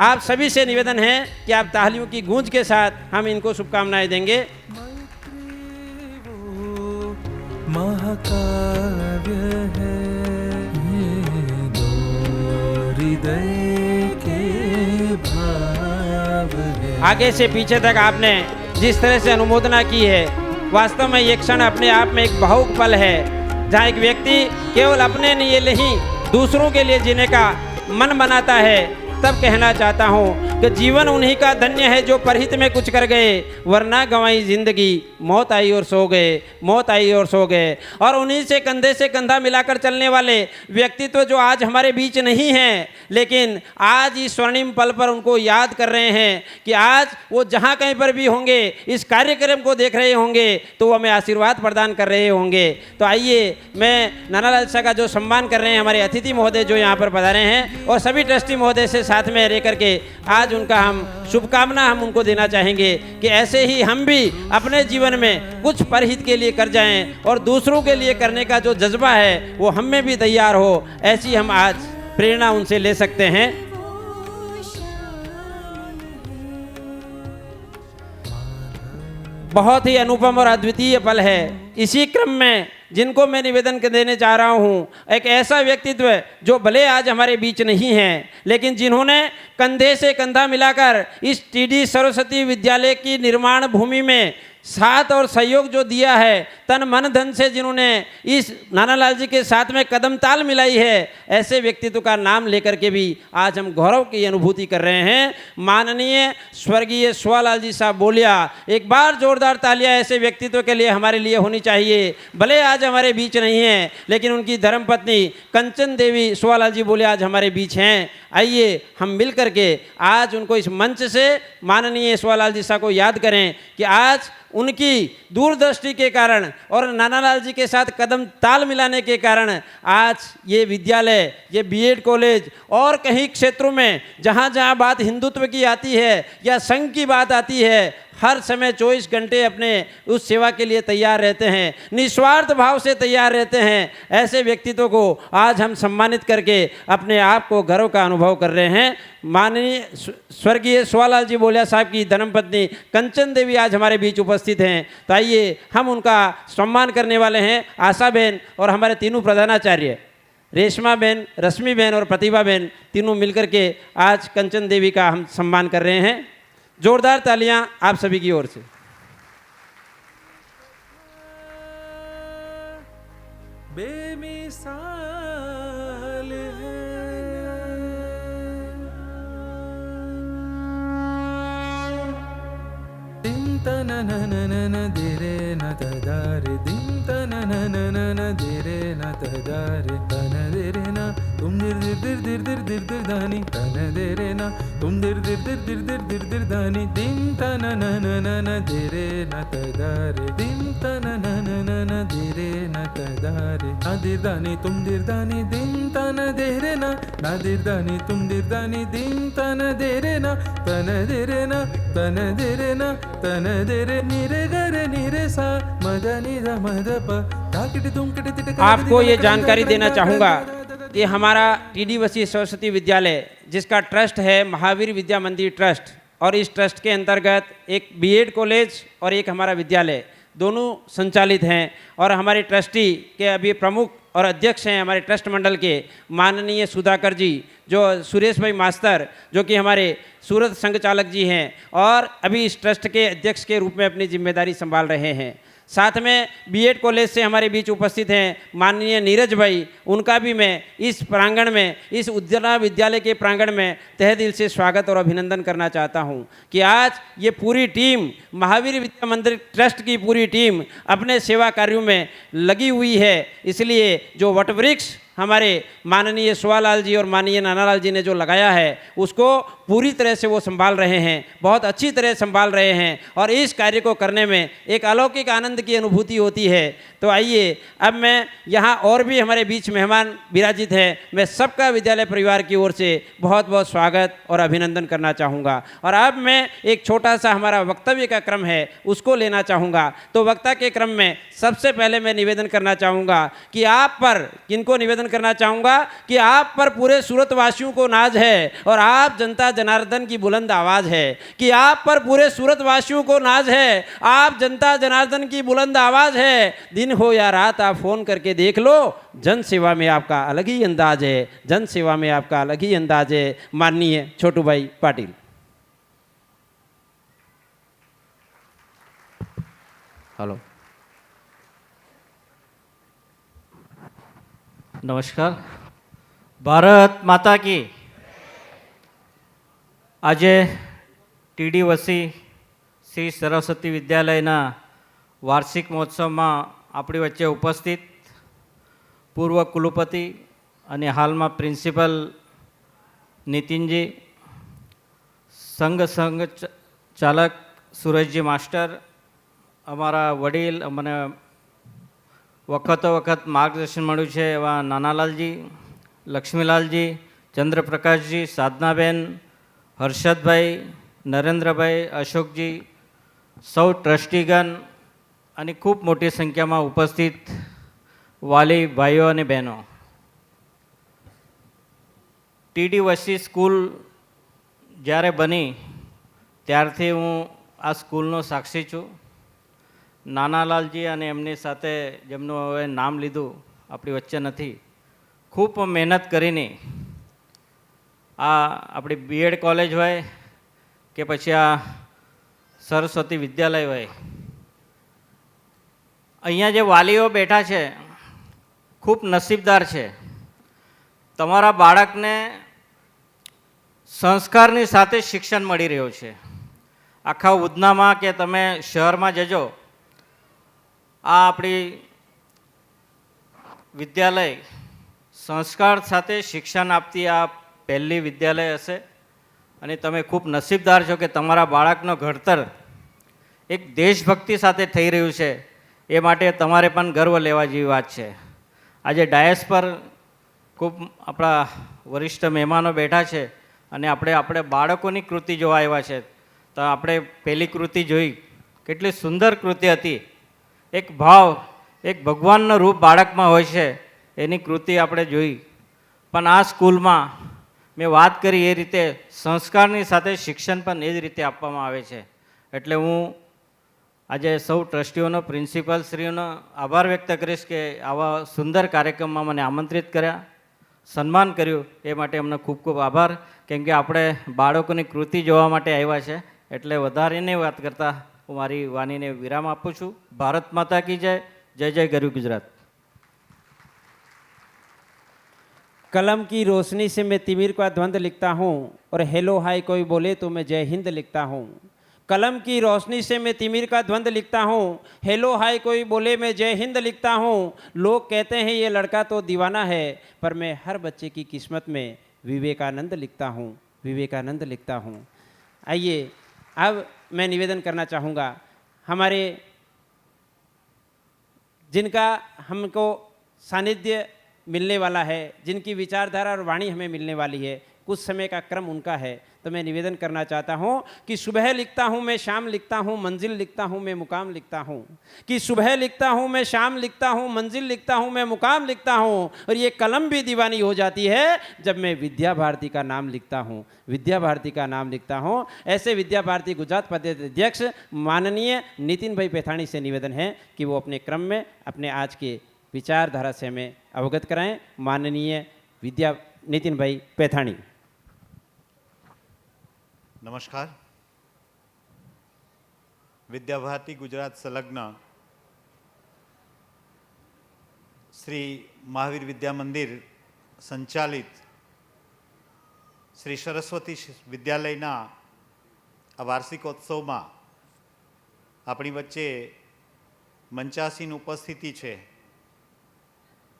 आप सभी से निवेदन है कि आप तालियों की गूंज के साथ हम इनको शुभकामनाएं देंगे। वो महाकाव्य है, ये दो हृदय के भाव है। आगे से पीछे तक आपने जिस तरह से अनुमोदना की है, वास्तव में ये क्षण अपने आप में एक भावुक पल है, जहाँ एक व्यक्ति केवल अपने लिए नहीं दूसरों के लिए जीने का मन बनाता है। तब कहना चाहता हूँ कि जीवन उन्हीं का धन्य है जो परहित में कुछ कर गए, वरना गंवाई जिंदगी, मौत आई और सो गए, मौत आई और सो गए। और उन्हीं से कंधा मिलाकर चलने वाले व्यक्तित्व जो आज हमारे बीच नहीं हैं, लेकिन आज इस स्वर्णिम पल पर उनको याद कर रहे हैं कि आज वो जहाँ कहीं पर भी होंगे, इस कार्यक्रम को देख रहे होंगे तो वो हमें आशीर्वाद प्रदान कर रहे होंगे। तो आइए मैं नानालाल शाह का जो सम्मान कर रहे हैं हमारे अतिथि महोदय जो यहाँ पर पधारे हैं और सभी ट्रस्टी महोदय से साथ में रह करके आज उनका हम शुभकामना हम उनको देना चाहेंगे कि ऐसे ही हम भी अपने जीवन में कुछ परहित के लिए कर जाएं और दूसरों के लिए करने का जो जज्बा है वो हम में भी तैयार हो। ऐसी हम आज प्रेरणा उनसे ले सकते हैं। बहुत ही अनुपम और अद्वितीय पल है। इसी क्रम में जिनको मैं निवेदन देने जा रहा हूँ, एक ऐसा व्यक्तित्व जो भले आज हमारे बीच नहीं है, लेकिन जिन्होंने कंधे से कंधा मिलाकर इस टीडी सरस्वती विद्यालय की निर्माण भूमि में साथ और सहयोग जो दिया है, तन मन धन से जिन्होंने इस नानालाल जी के साथ में कदम ताल मिलाई है, ऐसे व्यक्तित्व का नाम लेकर के भी आज हम गौरव की अनुभूति कर रहे हैं। माननीय स्वर्गीय सुवालाल जी साहब बोलिया, एक बार जोरदार तालियां ऐसे व्यक्तित्व के लिए हमारे लिए होनी चाहिए। भले आज हमारे बीच नहीं है, लेकिन उनकी धर्मपत्नी कंचन देवी सुवालाल जी बोलिया आज हमारे बीच हैं। आइए हम मिल करके आज उनको इस मंच से माननीय सुवालाल जी साहब को याद करें कि आज उनकी दूरदृष्टि के कारण और नानालाल जी के साथ कदम ताल मिलाने के कारण आज ये विद्यालय विद्यालय, ये बीएड कॉलेज और कहीं क्षेत्रों में जहाँ जहाँ बात हिंदुत्व की आती है या संघ की बात आती है, हर समय 24 घंटे अपने उस सेवा के लिए तैयार रहते हैं, निस्वार्थ भाव से तैयार रहते हैं। ऐसे व्यक्तित्व को आज हम सम्मानित करके अपने आप को गर्व का अनुभव कर रहे हैं। माननीय स्वर्गीय सुवालाल जी बोलिया साहब की धर्मपत्नी कंचन देवी आज हमारे बीच उपस्थित हैं, तो आइए हम उनका सम्मान करने वाले हैं। आशा बहन और हमारे तीनों प्रधानाचार्य रेशमा बहन, रश्मि बहन और प्रतिभा बहन तीनों मिलकर के आज कंचन देवी का हम सम्मान कर रहे हैं। जोरदार तालियां आप सभी की ओर से। बेमिसाल है दिन तन नन नन दिरे न तदारे दिन तन नन नन दिरे न तदारे तन दिरे न तुम दिर दिर दिर दिर दिर दिर दिर दानी तन दिरे न तुम दिर दिर दिर दिर दिर दिर दिर दानी दिन तन नन नन दिरे न तदारे दिन तन नन नन दिरे न तदारे नादिर दानी तुम दिर दानी दिन तन दिरे न नादिर दानी तुम दिर दानी दिन तन दिरे न तन दिरे न तन दिरे न तन दिरे निरे गरे निरे सा मद निध मद प ताकिट तुम किट तिट आपको ये जानकारी देना चाहूँगा कि हमारा टीडी वसी सरस्वती विद्यालय, जिसका ट्रस्ट है महावीर विद्या मंदिर ट्रस्ट, और इस ट्रस्ट के अंतर्गत एक बीएड कॉलेज और एक हमारा विद्यालय दोनों संचालित हैं। और हमारे ट्रस्टी के अभी प्रमुख और अध्यक्ष हैं हमारे ट्रस्ट मंडल के माननीय सुधाकर जी, जो सुरेश भाई मास्टर जो कि हमारे सूरत संघ चालक जी हैं और अभी इस ट्रस्ट के अध्यक्ष के रूप में अपनी जिम्मेदारी संभाल रहे हैं। साथ में बीएड कॉलेज से हमारे बीच उपस्थित हैं माननीय नीरज भाई, उनका भी मैं इस प्रांगण में, इस उज्ज्वला विद्यालय के प्रांगण में तहे दिल से स्वागत और अभिनंदन करना चाहता हूं कि आज ये पूरी टीम, महावीर विद्या मंदिर ट्रस्ट की पूरी टीम अपने सेवा कार्यों में लगी हुई है। इसलिए जो वटवृक्ष हमारे माननीय सुवालाल जी और माननीय नानालाल जी ने जो लगाया है उसको पूरी तरह से वो संभाल रहे हैं, बहुत अच्छी तरह संभाल रहे हैं और इस कार्य को करने में एक अलौकिक आनंद की अनुभूति होती है। तो आइए अब मैं यहाँ और भी हमारे बीच मेहमान विराजित हैं, मैं सबका विद्यालय परिवार की ओर से बहुत बहुत स्वागत और अभिनंदन करना चाहूँगा। और अब मैं एक छोटा सा हमारा वक्तव्य का क्रम है उसको लेना चाहूँगा। तो वक्ता के क्रम में सबसे पहले मैं निवेदन करना चाहूँगा कि आप पर, किनको निवेदन करना चाहूँगा कि आप पर पूरे सूरत वासियों को नाज है और आप जनता जनार्दन की बुलंद आवाज़ है, कि आप पर पूरे सूरत वासियों को नाज है, आप जनता जनार्दन की बुलंद आवाज़ है। दिन हो या रात आप फ़ोन करके देख लो, जन सेवा में आपका अलग ही अंदाज है, जन सेवा में आपका अलग ही अंदाज है। माननीय छोटू भाई पाटिल। हेलो, नमस्कार। भारत माता की। આજે ટીડી વસી શ્રી સરસ્વતી વિદ્યાલયના વાર્ષિક મહોત્સવમાં આપણી વચ્ચે ઉપસ્થિત પૂર્વ કુલપતિ અને હાલમાં પ્રિન્સિપલ નીતિનજી, સંઘ ચાલક સુરેશજી માસ્ટર, અમારા વડીલ, અમને વખતો વખત માર્ગદર્શન મળ્યું છે એવા નાનાલાલજી, લક્ષ્મીલાલજી, ચંદ્રપ્રકાશજી, સાધનાબેન, હર્ષદભાઈ, નરેન્દ્રભાઈ, અશોકજી, સૌ ટ્રસ્ટીગણ અને ખૂબ મોટી સંખ્યામાં ઉપસ્થિત વાલી ભાઈઓ અને બહેનો, ટીડી વસી સ્કૂલ જ્યારે બની ત્યારથી હું આ સ્કૂલનો સાક્ષી છું. નાનાલાલજી અને એમની સાથે જેમનું હવે નામ લીધું આપણી વચ્ચે નથી, ખૂબ મહેનત કરીને આ આપણી બીએડ કોલેજ હોય કે પછી આ સરસ્વતી વિદ્યાલય હોય, અહીંયા જે વાલીઓ બેઠા છે ખૂબ નસીબદાર છે. તમારા બાળકને સંસ્કારની સાથે શિક્ષણ મળી રહ્યું છે. આખા ઉધનામાં કે તમે શહેરમાં જજો, આ આપણી વિદ્યાલય સંસ્કાર સાથે શિક્ષણ આપતી આ પહેલી વિદ્યાલય હશે અને તમે ખૂબ નસીબદાર છો કે તમારા બાળકનો ઘડતર એક દેશભક્તિ સાથે થઈ રહ્યું છે. એ માટે તમારે પણ ગર્વ લેવા જેવી વાત છે. આજે ડાયસ પર ખૂબ આપણા વરિષ્ઠ મહેમાનો બેઠા છે અને આપણે બાળકોની કૃતિ જોવા આવ્યા છે. તો આપણે પહેલી કૃતિ જોઈ, કેટલી સુંદર કૃતિ હતી. એક ભાવ, એક ભગવાનનું રૂપ બાળકમાં હોય છે, એની કૃતિ આપણે જોઈ. પણ આ સ્કૂલમાં મેં વાત કરી એ રીતે સંસ્કારની સાથે શિક્ષણ પણ એ જ રીતે આપવામાં આવે છે. એટલે હું આજે સૌ ટ્રસ્ટીઓનો, પ્રિન્સિપાલશ્રીઓનો આભાર વ્યક્ત કરીશ કે આવા સુંદર કાર્યક્રમમાં મને આમંત્રિત કર્યા, સન્માન કર્યું, એ માટે એમનો ખૂબ ખૂબ આભાર. કેમ કે આપણે બાળકોની કૃતિ જોવા માટે આવ્યા છે. એટલે વધારે નહીં વાત કરતા હું મારી વાણીને વિરામ આપું છું. ભારત માતા કી જય. જય જય ગરવી ગુજરાત. कलम की रोशनी से मैं तिमिर का द्वंद्व लिखता हूँ और हेलो हाय कोई बोले तो मैं जय हिंद लिखता हूँ. कलम की रोशनी से मैं तिमिर का द्वंद्व लिखता हूँ, हेलो हाय कोई बोले मैं जय हिंद लिखता हूँ. लोग कहते हैं ये लड़का तो दीवाना है, पर मैं हर बच्चे की किस्मत में विवेकानंद लिखता हूँ, विवेकानंद लिखता हूँ. आइए अब मैं निवेदन करना चाहूँगा, हमारे जिनका हमको सानिध्य मिलने वाला है, जिनकी विचारधारा और वाणी हमें मिलने वाली है, कुछ समय का क्रम उनका है. तो मैं निवेदन करना चाहता हूँ कि सुबह लिखता हूँ मैं शाम लिखता हूँ, मंजिल लिखता हूँ मैं मुकाम लिखता हूँ. कि सुबह लिखता हूँ मैं शाम लिखता हूँ, मंजिल लिखता हूँ मैं मुकाम लिखता हूँ. और ये कलम भी दीवानी हो जाती है जब मैं विद्या भारती का नाम लिखता हूँ, विद्या भारती का नाम लिखता हूँ. ऐसे विद्या भारती गुजरात प्रदेश अध्यक्ष माननीय नितिन भाई पैथाणी से निवेदन है कि वो अपने क्रम में अपने आज के विचारधारा से हमें अवगत कराएं. माननीय विद्या नितिन भाई पैथाणी. नमस्कार. विद्या भारती गुजरात संलग्न श्री महावीर विद्या मंदिर संचालित श्री सरस्वती विद्यालयना आ वार्षिकोत्सव में अपनी वच्चे मंचासीन उपस्थिति है.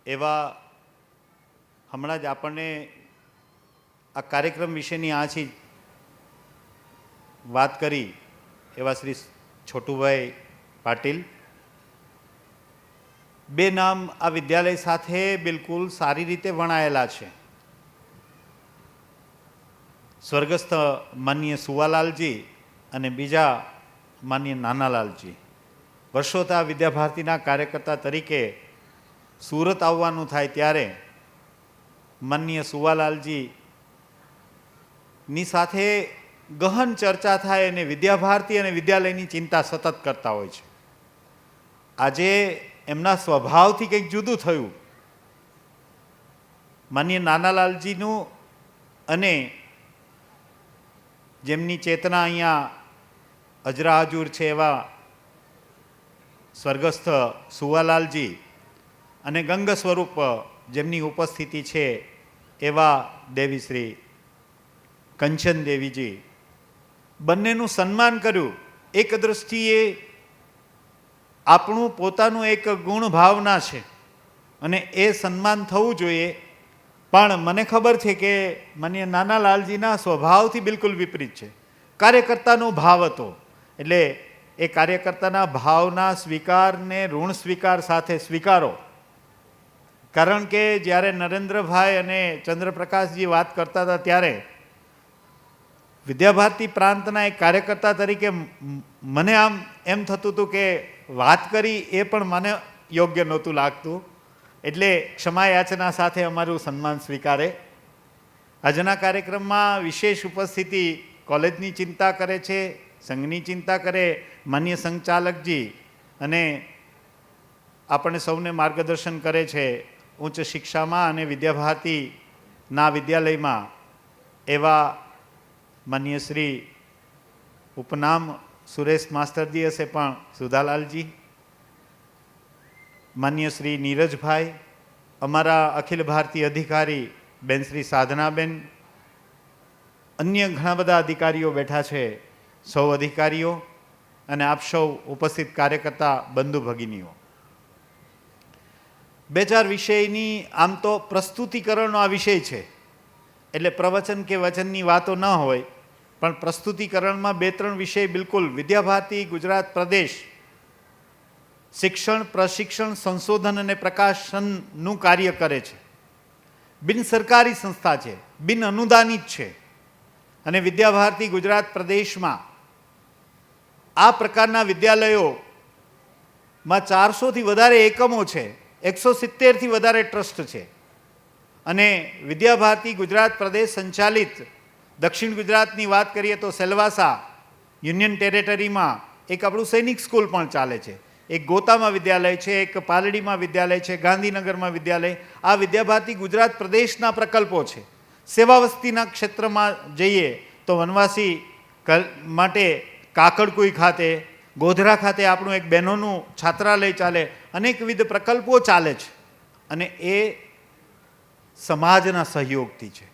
एवा हमणां ज आपणे आ कार्यक्रम विशेनी आछी વાત કરી એવા શ્રી છોટુભાઈ પાટીલ, બે નામ આ વિદ્યાલય સાથે બિલકુલ સારી રીતે વણાયેલા છે. સ્વર્ગસ્થ માનનીય સુવાલાલજી અને બીજા માનનીય નાનાલાલજી. વર્ષોથી આ વિદ્યા ભારતીના કાર્યકર્તા તરીકે સુરત આવવાનું થાય ત્યારે માનનીય સુવાલાલજીની સાથે ગહન ચર્ચા થાય અને વિદ્યા ભારતી અને વિદ્યાલયની ચિંતા સતત કરતા હોય છે. આજે એમના સ્વભાવથી કંઈક જુદું થયું. માનનીય નાનાલાલજીનું અને જેમની ચેતના અહીંયા અજરા હજુર છે એવા સ્વર્ગસ્થ સુવાલાલજી અને ગંગ સ્વરૂપ જેમની ઉપસ્થિતિ છે એવા દેવીશ્રી કંચન દેવીજી, બંનેનું સન્માન કર્યું. એક દૃષ્ટિએ આપણું પોતાનું એક ગુણ ભાવના છે અને એ સન્માન થવું જોઈએ. પણ મને ખબર છે કે માનનીય નાનાલાલજીના સ્વભાવથી બિલકુલ વિપરીત છે. કાર્યકર્તાનો ભાવ હતો એટલે એ કાર્યકર્તાના ભાવના સ્વીકારને ઋણ સ્વીકાર સાથે સ્વીકારો. કારણ કે જ્યારે નરેન્દ્રભાઈ અને ચંદ્રપ્રકાશજી વાત કરતા હતા ત્યારે વિદ્યા ભારતી પ્રાંતના એક કાર્યકર્તા તરીકે મને આમ એમ થતું હતું કે વાત કરી એ પણ મને યોગ્ય નહોતું લાગતું. એટલે ક્ષમા યાચના સાથે અમારું સન્માન સ્વીકારે. આજના કાર્યક્રમમાં વિશેષ ઉપસ્થિતિ કોલેજની ચિંતા કરે છે, સંઘની ચિંતા કરે માન્ય સંચાલકજી અને આપણને સૌને માર્ગદર્શન કરે છે ઉચ્ચ શિક્ષામાં અને વિદ્યા ભારતીના વિદ્યાલયમાં એવા માન્ય શ્રી ઉપનામ સુરેશ માસ્ટરજી હશે પણ સુધાલાલજી, માન્ય શ્રી નીરજભાઈ, અમારા અખિલ ભારતીય અધિકારી બેન શ્રી સાધનાબેન, અન્ય ઘણા બધા અધિકારીઓ બેઠા છે, સૌ અધિકારીઓ અને આપ સૌ ઉપસ્થિત કાર્યકર્તા બંધુ ભગીનીઓ. 2000 વિષયની આમ તો પ્રસ્તુતિકરણનો આ વિષય છે એટલે પ્રવચન કે વચનની વાતો ન હોય, પણ પ્રસ્તુતિકરણમાં 2-3 વિષય બિલકુલ વિદ્યા ભારતી ગુજરાત પ્રદેશ શિક્ષણ, પ્રશિક્ષણ, સંશોધન અને પ્રકાશનનું કાર્ય કરે છે. બિન સરકારી સંસ્થા છે, બિન અનુદાનિત છે. અને વિદ્યાભારતી ગુજરાત પ્રદેશમાં આ પ્રકારના વિદ્યાલયોમાં 400થી વધારે એકમો છે, 170થી વધારે ટ્રસ્ટ છે. અને વિદ્યાભારતી ગુજરાત પ્રદેશ સંચાલિત દક્ષિણ ગુજરાતની વાત કરીએ તો સેલવાસા યુનિયન ટેરેટરીમાં એક આપણું સૈનિક સ્કૂલ પણ ચાલે છે, એક ગોતામાં વિદ્યાલય છે, એક પાલડીમાં વિદ્યાલય છે, ગાંધીનગરમાં વિદ્યાલય. આ વિદ્યાભારતી ગુજરાત પ્રદેશના પ્રકલ્પો છે. સેવા વસ્તીના ક્ષેત્રમાં જઈએ તો વનવાસી માટે કાકડકુઈ ખાતે, ગોધરા ખાતે આપણું એક બહેનોનું છાત્રાલય ચાલે, અનેકવિધ પ્રકલ્પો ચાલે છે. અને એ સમાજના સહયોગથી છે.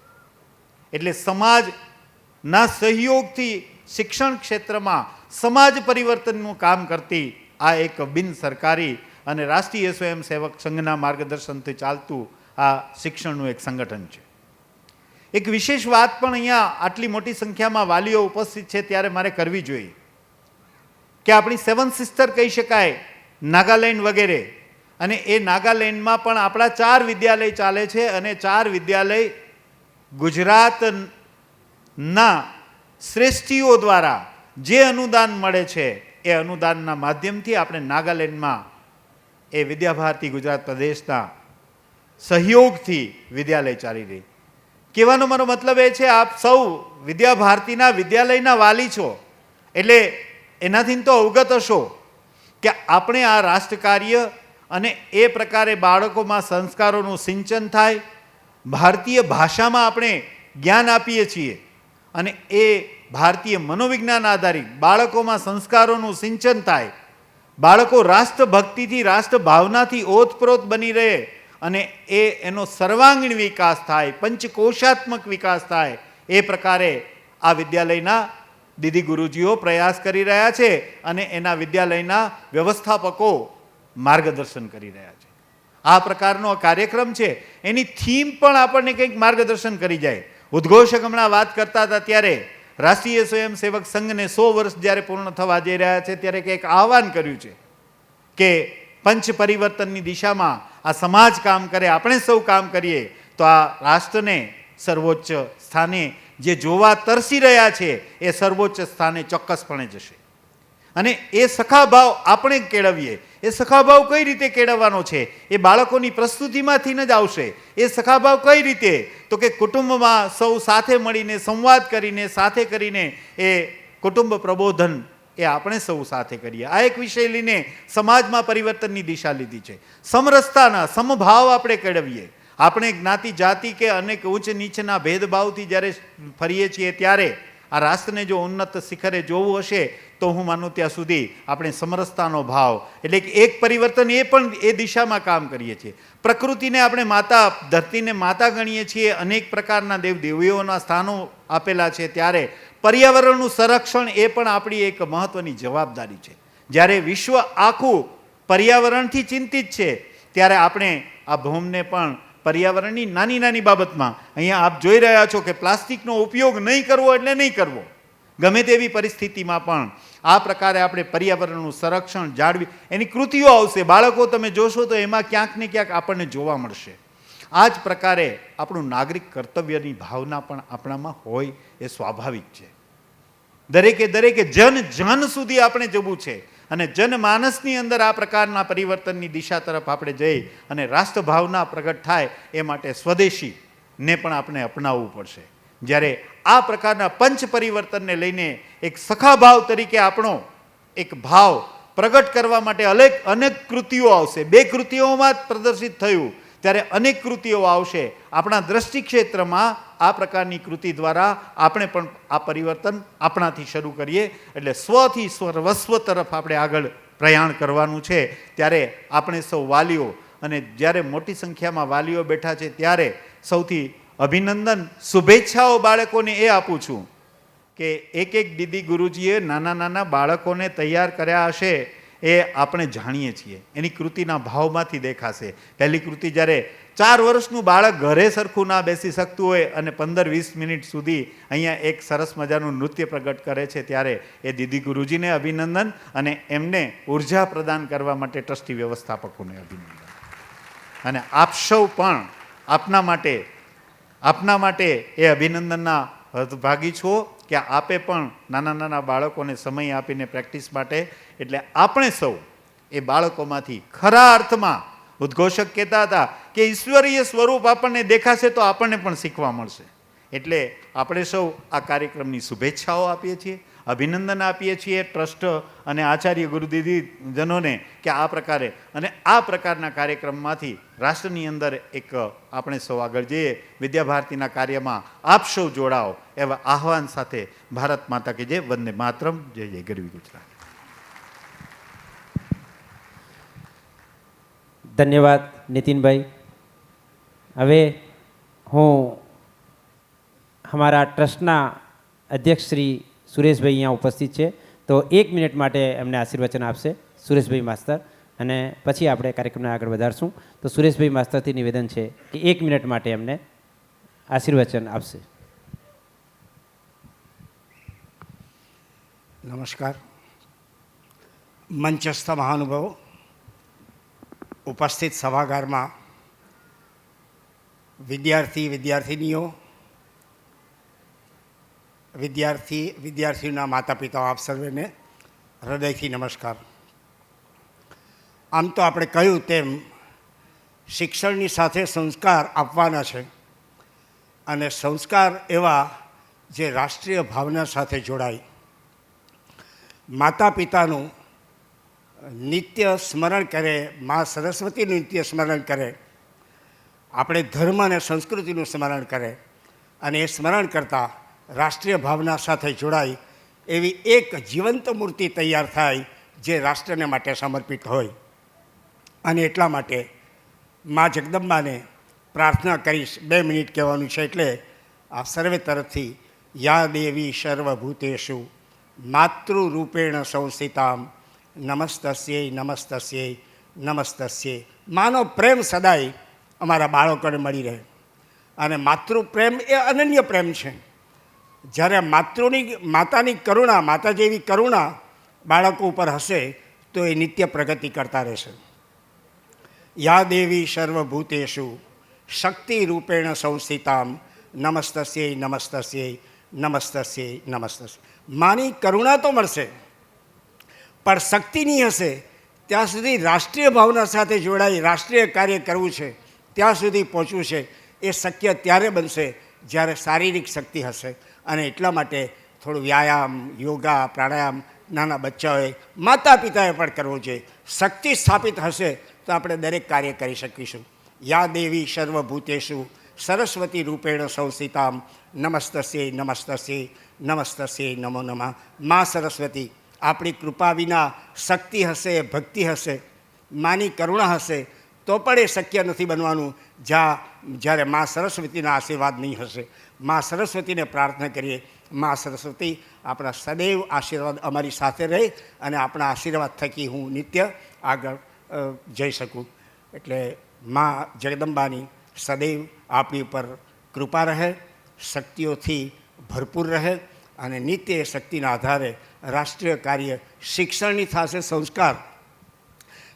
એટલે સમાજના સહયોગથી શિક્ષણ ક્ષેત્રમાં સમાજ પરિવર્તનનું કામ કરતી આ એક બિન સરકારી અને રાષ્ટ્રીય સ્વયંસેવક સંઘના માર્ગદર્શનથી ચાલતું આ શિક્ષણનું એક સંગઠન છે. એક વિશેષ વાત પણ અહીંયા આટલી મોટી સંખ્યામાં વાલીઓ ઉપસ્થિત છે ત્યારે મારે કરવી જોઈએ કે આપણી 7 સિસ્ટર કહી શકાય, નાગાલેન્ડ વગેરે. અને એ નાગાલેન્ડમાં પણ આપણા 4 વિદ્યાલય ચાલે છે. અને 4 વિદ્યાલય ગુજરાતના શ્રેષ્ઠીઓ દ્વારા જે અનુદાન મળે છે એ અનુદાનના માધ્યમથી આપણે નાગાલેન્ડમાં એ વિદ્યાભારતી ગુજરાત પ્રદેશના સહયોગથી વિદ્યાલય ચાલી રહી. કહેવાનો મારો મતલબ એ છે, આપ સૌ વિદ્યાભારતીના વિદ્યાલયના વાલી છો એટલે એનાથી તો અવગત હશો કે આપણે આ રાષ્ટ્રકાર્ય અને એ પ્રકારે બાળકોમાં સંસ્કારોનું સિંચન થાય, ભારતીય ભાષામાં આપણે જ્ઞાન આપીએ છીએ અને એ ભારતીય મનોવિજ્ઞાન આધારિત બાળકોમાં સંસ્કારોનું સિંચન થાય, બાળકો રાષ્ટ્રભક્તિથી રાષ્ટ્રભાવનાથી ઓતપ્રોત બની રહે અને એનો સર્વાંગીણ વિકાસ થાય, પંચકોશાત્મક વિકાસ થાય. એ પ્રકારે આ વિદ્યાલયના દીદી ગુરુજીઓ પ્રયાસ કરી રહ્યા છે અને એના વિદ્યાલયના વ્યવસ્થાપકો માર્ગદર્શન કરી રહ્યા છે. આ પ્રકારનો કાર્યક્રમ છે, એની થીમ પણ આપણને કંઈક માર્ગદર્શન કરી જાય. ઉદ્ઘોષક હમણાં વાત કરતા હતા ત્યારે રાષ્ટ્રીય સ્વયંસેવક સંઘને 100 વર્ષ જ્યારે પૂર્ણ થવા જઈ રહ્યા છે ત્યારે કંઈક આહવાન કર્યું છે કે પંચ પરિવર્તનની દિશામાં આ સમાજ કામ કરે, આપણે સૌ કામ કરીએ તો આ રાષ્ટ્રને સર્વોચ્ચ સ્થાને જે જોવા તરસી રહ્યા છે એ સર્વોચ્ચ સ્થાને ચોક્કસપણે જશે. અને એ સખાભાવ આપણે કેળવીએ. એ સખાભાવ કઈ રીતે કેળવવાનો છે? એ બાળકોની પ્રસ્તુતિમાંથી જ આવશે. એ સખાભાવ કઈ રીતે? તો કે કુટુંબમાં સૌ સાથે મળીને સંવાદ કરીને, સાથે કરીને એ કુટુંબ પ્રબોધન એ આપણે સૌ સાથે કરીએ. આ એક વિષય લઈને સમાજમાં પરિવર્તનની દિશા લીધી છે. સમરસતાના સમભાવ આપણે કેળવીએ. આપણે જ્ઞાતિ જાતિ કે અનેક ઉચ્ચ નીચના ભેદભાવથી જ્યારે ફરીએ છીએ ત્યારે આ રાષ્ટ્રને જો ઉન્નત શિખરે જોવું હશે તો હું માનું ત્યાં સુધી આપણે સમરસતાનો ભાવ એટલે કે એક પરિવર્તન એ પણ એ દિશામાં કામ કરીએ છીએ. પ્રકૃતિને આપણે માતા, ધરતીને માતા ગણીએ છીએ, અનેક પ્રકારના દેવદેવીઓના સ્થાનો આપેલા છે, ત્યારે પર્યાવરણનું સંરક્ષણ એ પણ આપણી એક મહત્વની જવાબદારી છે. જ્યારે વિશ્વ આખું પર્યાવરણથી ચિંતિત છે ત્યારે આપણે આ ભૂમને પણ પર્યાવરણની નાની નાની બાબતમાં, અહીંયા આપ જોઈ રહ્યા છો કે પ્લાસ્ટિકનો ઉપયોગ નહીં કરવો એટલે નહીં કરવો, ગમે તેવી પરિસ્થિતિમાં પણ આ પ્રકારે આપણે પર્યાવરણનું સંરક્ષણ જાળવી એની કૃતિઓ આવશે. બાળકો તમે જોશો તો એમાં ક્યાંક ને ક્યાંક આપણને જોવા મળશે. આ જ પ્રકારે આપણું નાગરિક કર્તવ્યની ભાવના પણ આપણામાં હોય એ સ્વાભાવિક છે. દરેકે જન સુધી આપણે જવું છે અને જનમાનસની અંદર આ પ્રકારના પરિવર્તનની દિશા તરફ આપણે જઈ અને રાષ્ટ્રભાવના પ્રગટ થાય એ માટે સ્વદેશીને પણ આપણે અપનાવવું પડશે. જ્યારે આ પ્રકારના પંચ પરિવર્તનને લઈને એક સખાભાવ તરીકે આપણો એક ભાવ પ્રગટ કરવા માટે અનેક કૃતિઓ આવશે. 2 કૃતિઓમાં જ પ્રદર્શિત થયું ત્યારે અનેક કૃતિઓ આવશે. આપણા દ્રષ્ટિ ક્ષેત્રમાં આ પ્રકારની કૃતિ દ્વારા આપણે પણ આ પરિવર્તન આપણાથી શરૂ કરીએ. એટલે સ્વથી સર્વસ્વ તરફ આપણે આગળ પ્રયાણ કરવાનું છે. ત્યારે આપણે સૌ વાલીઓ, અને જ્યારે મોટી સંખ્યામાં વાલીઓ બેઠા છે ત્યારે સૌથી અભિનંદન, શુભેચ્છાઓ બાળકોને એ આપું છું કે એક દીદી ગુરુજીએ નાના બાળકોને તૈયાર કર્યા હશે એ આપણે જાણીએ છીએ. એની કૃતિના ભાવમાંથી દેખાશે. પહેલી કૃતિ જ્યારે 4 વર્ષનું બાળક ઘરે સરખું ના બેસી શકતું હોય અને 15-20 મિનિટ સુધી અહીંયા એક સરસ મજાનું નૃત્ય પ્રગટ કરે છે ત્યારે એ દીદી ગુરુજીને અભિનંદન અને એમને ઉર્જા પ્રદાન કરવા માટે ટ્રસ્ટી વ્યવસ્થાપકોને અભિનંદન. અને આપ સૌ પણ આપના માટે આપના માટે એ અભિનંદનના ભાગી છો કે આપે પણ નાના નાના બાળકોને સમય આપીને પ્રેક્ટિસ માટે, એટલે આપણે સૌ એ બાળકોમાંથી ખરા અર્થમાં ઉદ્ઘોષક કહેતા હતા કે ઈશ્વરીય સ્વરૂપ આપણને દેખાશે તો આપણને પણ શીખવા મળશે. એટલે આપણે સૌ આ કાર્યક્રમની શુભેચ્છાઓ આપીએ છીએ, અભિનંદન આપીએ છીએ ટ્રસ્ટ અને આચાર્ય ગુરુદીદીજનોને કે આ પ્રકારે અને આ પ્રકારના કાર્યક્રમમાંથી રાષ્ટ્રની અંદર એક આપણે સૌ આગળ જઈએ, વિદ્યાભારતીના કાર્યમાં આપ સૌ જોડાઓ એવા આહવાન સાથે ભારત માતા કે જય, વંદે માતરમ, જય જય ગરવી ગુજરાત. ધન્યવાદ નીતિનભાઈ. હવે હું हमारा ट्रस्टના અધ્યક્ષ શ્રી સુરેશભાઈ અહીંયા ઉપસ્થિત છે, તો 1 મિનિટ માટે એમને આશીર્વચન આપશે સુરેશભાઈ માસ્તર, અને પછી આપણે કાર્યક્રમને આગળ વધારશું. તો સુરેશભાઈ માસ્તરથી નિવેદન છે કે 1 મિનિટ માટે એમને આશીર્વચન આપશે. નમસ્કાર. મંચસ્થ મહાનુભાવો, ઉપસ્થિત સભાગારમાં વિદ્યાર્થીનીઓ, વિદ્યાર્થીઓના માતા પિતાઓ, આપ સર્વેને હૃદયથી નમસ્કાર. આમ તો આપણે કહ્યું તેમ શિક્ષણની સાથે સંસ્કાર આપવાના છે, અને સંસ્કાર એવા જે રાષ્ટ્રીય ભાવના સાથે જોડાય. માતા પિતાનું નિત્ય સ્મરણ કરે, મા સરસ્વતીનું નિત્ય સ્મરણ કરે, આપણે ધર્મ અને સંસ્કૃતિનું સ્મરણ કરે, અને એ સ્મરણ કરતાં રાષ્ટ્રીય ભાવના સાથે જોડાય એવી એક જીવંત મૂર્તિ તૈયાર થાય જે રાષ્ટ્રને માટે સમર્પિત હોય. અને એટલા માટે મા જગદંબાને પ્રાર્થના કરીશ. 2 મિનિટ કહેવાનું છે, એટલે આ સર્વે તરફથી યા દેવી સર્વભૂતેષુ માતૃરૂપેણ સંસ્થિતામ નમસ્તસ્યૈ નમસ્તસ્યૈ નમસ્તસ્યૈ. માનો પ્રેમ સદાય અમારા બાળકોને મળી રહે, અને માતૃપ્રેમ એ અનન્ય પ્રેમ છે. જ્યારે માતાની કરુણા, માતા જેવી કરુણા બાળકો ઉપર હશે તો એ નિત્ય પ્રગતિ કરતા રહેશે. યા દેવી સર્વભૂતેષુ શક્તિ રૂપેણ સંસ્થિતામ નમસ્તસ્યૈ નમસ્તસ્યૈ નમસ્તસ્યૈ નમસ્તસ્યૈ. માની કરુણા તો મળશે, પણ શક્તિ નહીં હશે ત્યાં સુધી રાષ્ટ્રીય ભાવના સાથે જોડાઈ રાષ્ટ્રીય કાર્ય કરવું છે, ત્યાં સુધી પહોંચવું છે. એ શક્ય ત્યારે બનશે જ્યારે શારીરિક શક્તિ હશે. અને એટલા માટે થોડું વ્યાયામ, યોગા, પ્રાણાયામ નાના બચ્ચાઓએ, માતા પિતાએ પણ કરવો જોઈએ. શક્તિ સ્થાપિત હશે તો આપણે દરેક કાર્ય કરી શકીશું. યા દેવી સર્વભૂતેષુ સરસ્વતી રૂપેણ સંસ્થિતામ નમસ્તસ્યૈ નમસ્તસ્યૈ નમસ્તસ્યૈ નમો નમઃ. મા સરસ્વતી, આપણી કૃપા વિના શક્તિ હશે, ભક્તિ હશે, માની કરુણા હશે તો પણ એ શક્ય નથી બનવાનું જ્યારે મા સરસ્વતીના આશીર્વાદ નહીં હશે. મા સરસ્વતીને પ્રાર્થના કરીએ, મા સરસ્વતી આપણા સદૈવ આશીર્વાદ અમારી સાથે રહે, અને આપણા આશીર્વાદ થકી હું નિત્ય આગળ જઈ શકું. એટલે મા જગદંબાની સદૈવ આપણી ઉપર કૃપા રહે, શક્તિઓથી ભરપૂર રહે, અને નિત્ય એ શક્તિના આધારે રાષ્ટ્રીય કાર્ય શિક્ષણની થશે. સંસ્કાર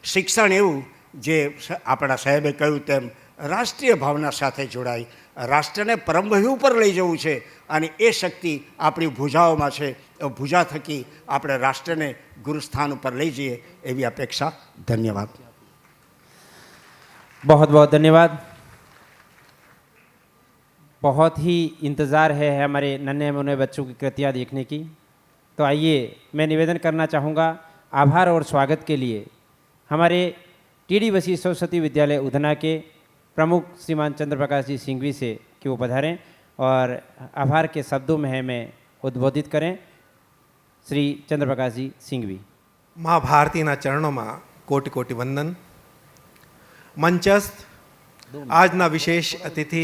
શિક્ષણ એવું જે આપણા સાહેબે કહ્યું તેમ રાષ્ટ્રીય ભાવના સાથે જોડાય, રાષ્ટ્રને પરમવહી ઉપર લઈ જવું છે, અને એ શક્તિ આપણી ભુજાઓમાં છે. ભુજા થકી આપણે રાષ્ટ્રને ગુરુસ્થાન ઉપર લઈ જઈએ એવી અપેક્ષા. ધન્યવાદ. बहुत बहुत धन्यवाद. बहुत ही इंतज़ार है हमारे नन्हे मुन्ने बच्चों की कृतियाँ देखने की. तो आइए मैं निवेदन करना चाहूँगा आभार और स्वागत के लिए हमारे टीडी वसी सरस्वती विद्यालय उधना के प्रमुख श्रीमान चंद्र प्रकाश जी सिंघवी से कि वो पधारें और आभार के शब्दों में हमें उद्बोधित करें. श्री चंद्र प्रकाश जी सिंघवी. माँ भारतीના ચરણોમાં કોટી કોટી વંદન. મંચસ્થ આજના વિશેષ અતિથિ,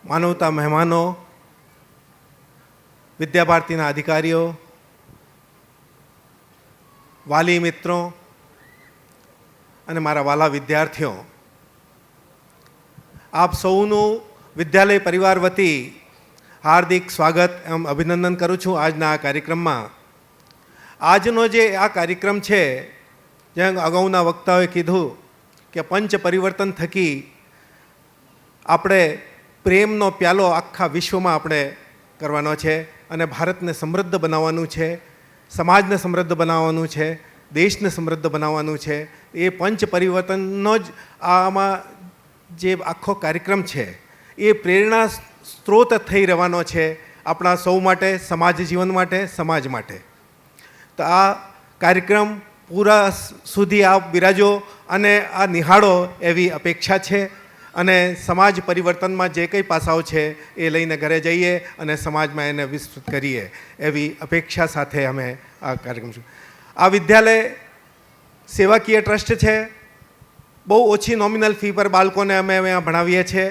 માનવતા મહેમાનો, વિદ્યાભારતીના અધિકારીઓ, વાલી મિત્રો અને મારા વાલા વિદ્યાર્થીઓ, આપ સૌનું વિદ્યાલય પરિવાર વતી હાર્દિક સ્વાગત એમ અભિનંદન કરું છું આજના આ કાર્યક્રમમાં. આજનો જે આ કાર્યક્રમ છે, જેમ અગાઉના વક્તાઓએ કીધું કે પંચ પરિવર્તન થકી આપણે પ્રેમનો પ્યાલો આખા વિશ્વમાં આપણે કરવાનો છે અને ભારતને સમૃદ્ધ બનાવવાનું છે, સમાજને સમૃદ્ધ બનાવવાનું છે, દેશને સમૃદ્ધ બનાવવાનું છે. એ પંચ પરિવર્તનનો જ આમાં જે આખો કાર્યક્રમ છે એ પ્રેરણા સ્ત્રોત થઈ રહેવાનો છે આપણા સૌ માટે, સમાજ જીવન માટે, સમાજ માટે. તો આ કાર્યક્રમ પૂરા સુધી આપ બિરાજો અને આ નિહાળો એવી અપેક્ષા છે. અને સમાજ પરિવર્તનમાં જે કંઈ પાસાઓ છે એ લઈને ઘરે જઈએ અને સમાજમાં એને વિસ્તૃત કરીએ એવી અપેક્ષા સાથે અમે આ કાર્યક્રમ છું. આ વિદ્યાલય સેવાકીય ટ્રસ્ટ છે. બહુ ઓછી નોમિનલ ફી પર બાળકોને અમે અહીંયા ભણાવીએ છીએ.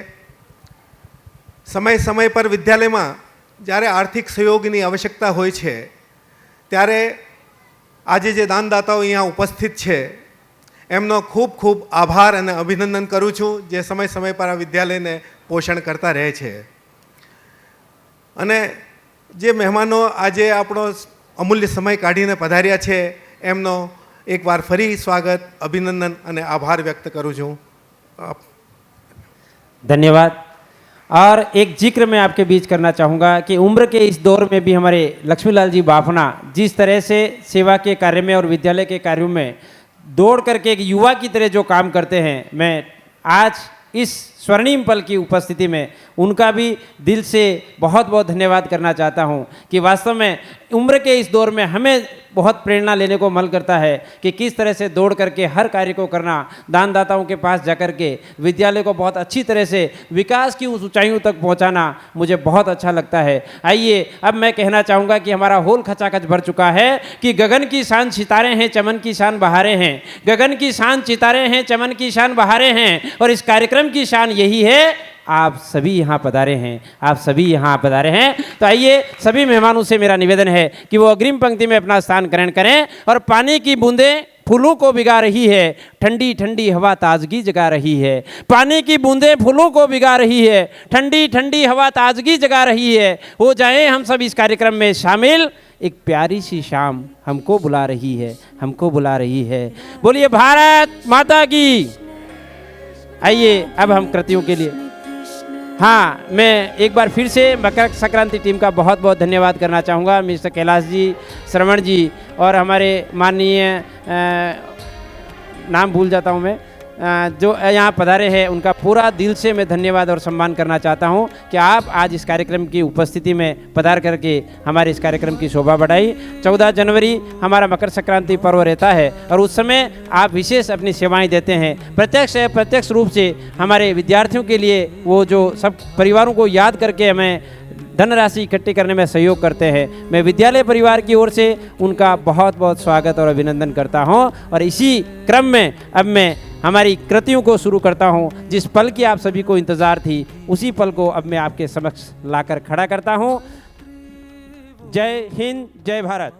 સમય પર વિદ્યાલયમાં જ્યારે આર્થિક સહયોગની આવશ્યકતા હોય છે ત્યારે આજે જે દાનદાતાઓ અહીંયા ઉપસ્થિત છે એમનો ખૂબ ખૂબ આભાર અને અભિનંદન કરું છું, જે સમય પર આ વિદ્યાલયને પોષણ કરતા રહે છે. અને જે મહેમાનો આજે આપણો અમૂલ્ય સમય કાઢીને પધાર્યા છે એમનો એકવાર ફરી સ્વાગત, અભિનંદન અને આભાર व्यक्त करूँ છું. धन्यवाद। और एक जिक्र मैं आपके बीच करना चाहूँगा कि उम्र के इस दौर में भी हमारे लक्ष्मीलाल जी बाफना जिस तरह से सेवा के कार्य में और विद्यालय के कार्यों में दौड़ करके एक युवा की तरह जो काम करते हैं, मैं आज इस स्वर्णिम पल की उपस्थिति में उनका भी दिल से बहुत बहुत धन्यवाद करना चाहता हूं कि वास्तव में उम्र के इस दौर में हमें बहुत प्रेरणा लेने को मन करता है कि किस तरह से दौड़ करके हर कार्य को करना, दानदाताओं के पास जाकर के विद्यालय को बहुत अच्छी तरह से विकास की उस ऊंचाइयों तक पहुंचाना मुझे बहुत अच्छा लगता है। आइए अब मैं कहना चाहूँगा कि हमारा होल खचाखच भर चुका है कि गगन की शान सितारे हैं, चमन की शान बहारें हैं। गगन की शान सितारे हैं, चमन की शान बहारें हैं। और इस कार्यक्रम की शान यही है, आप सभी यहाँ पधारे हैं, आप सभी यहाँ पधारे हैं। तो आइए सभी मेहमानों से मेरा निवेदन है कि वो अग्रिम पंक्ति में अपना स्थान ग्रहण करें। और पानी की बूंदें फूलों को भिगा रही है, ठंडी ठंडी हवा ताजगी जगा रही है। पानी की बूंदें फूलों को भिगा रही है, ठंडी ठंडी हवा ताजगी जगा रही है। हो जाएं हम सब इस कार्यक्रम में शामिल, एक प्यारी सी शाम हमको बुला रही है, हमको बुला रही है। बोलिए भारत माता की। आइए अब हम कृतियों के लिए, हाँ, मैं एक बार फिर से मकर संक्रांति टीम का बहुत बहुत धन्यवाद करना चाहूँगा। मिस्टर कैलाश जी, श्रवण जी और हमारे माननीय नाम भूल जाता हूँ मैं, जो यहाँ पधारे हैं, उनका पूरा दिल से मैं धन्यवाद और सम्मान करना चाहता हूँ कि आप आज इस कार्यक्रम की उपस्थिति में पधार करके हमारे इस कार्यक्रम की शोभा बढ़ाई। 14 जनवरी हमारा मकर संक्रांति पर्व रहता है और उस समय आप विशेष अपनी सेवाएं देते हैं। प्रत्यक्ष या प्रत्यक्ष रूप से हमारे विद्यार्थियों के लिए वो जो सब परिवारों को याद करके हमें धनराशि इकट्ठी करने में सहयोग करते हैं। मैं विद्यालय परिवार की ओर से उनका बहुत बहुत स्वागत और अभिनंदन करता हूं। और इसी क्रम में अब मैं हमारी कृतियों को शुरू करता हूं। जिस पल की आप सभी को इंतज़ार थी, उसी पल को अब मैं आपके समक्ष लाकर खड़ा करता हूं। जय हिंद, जय भारत।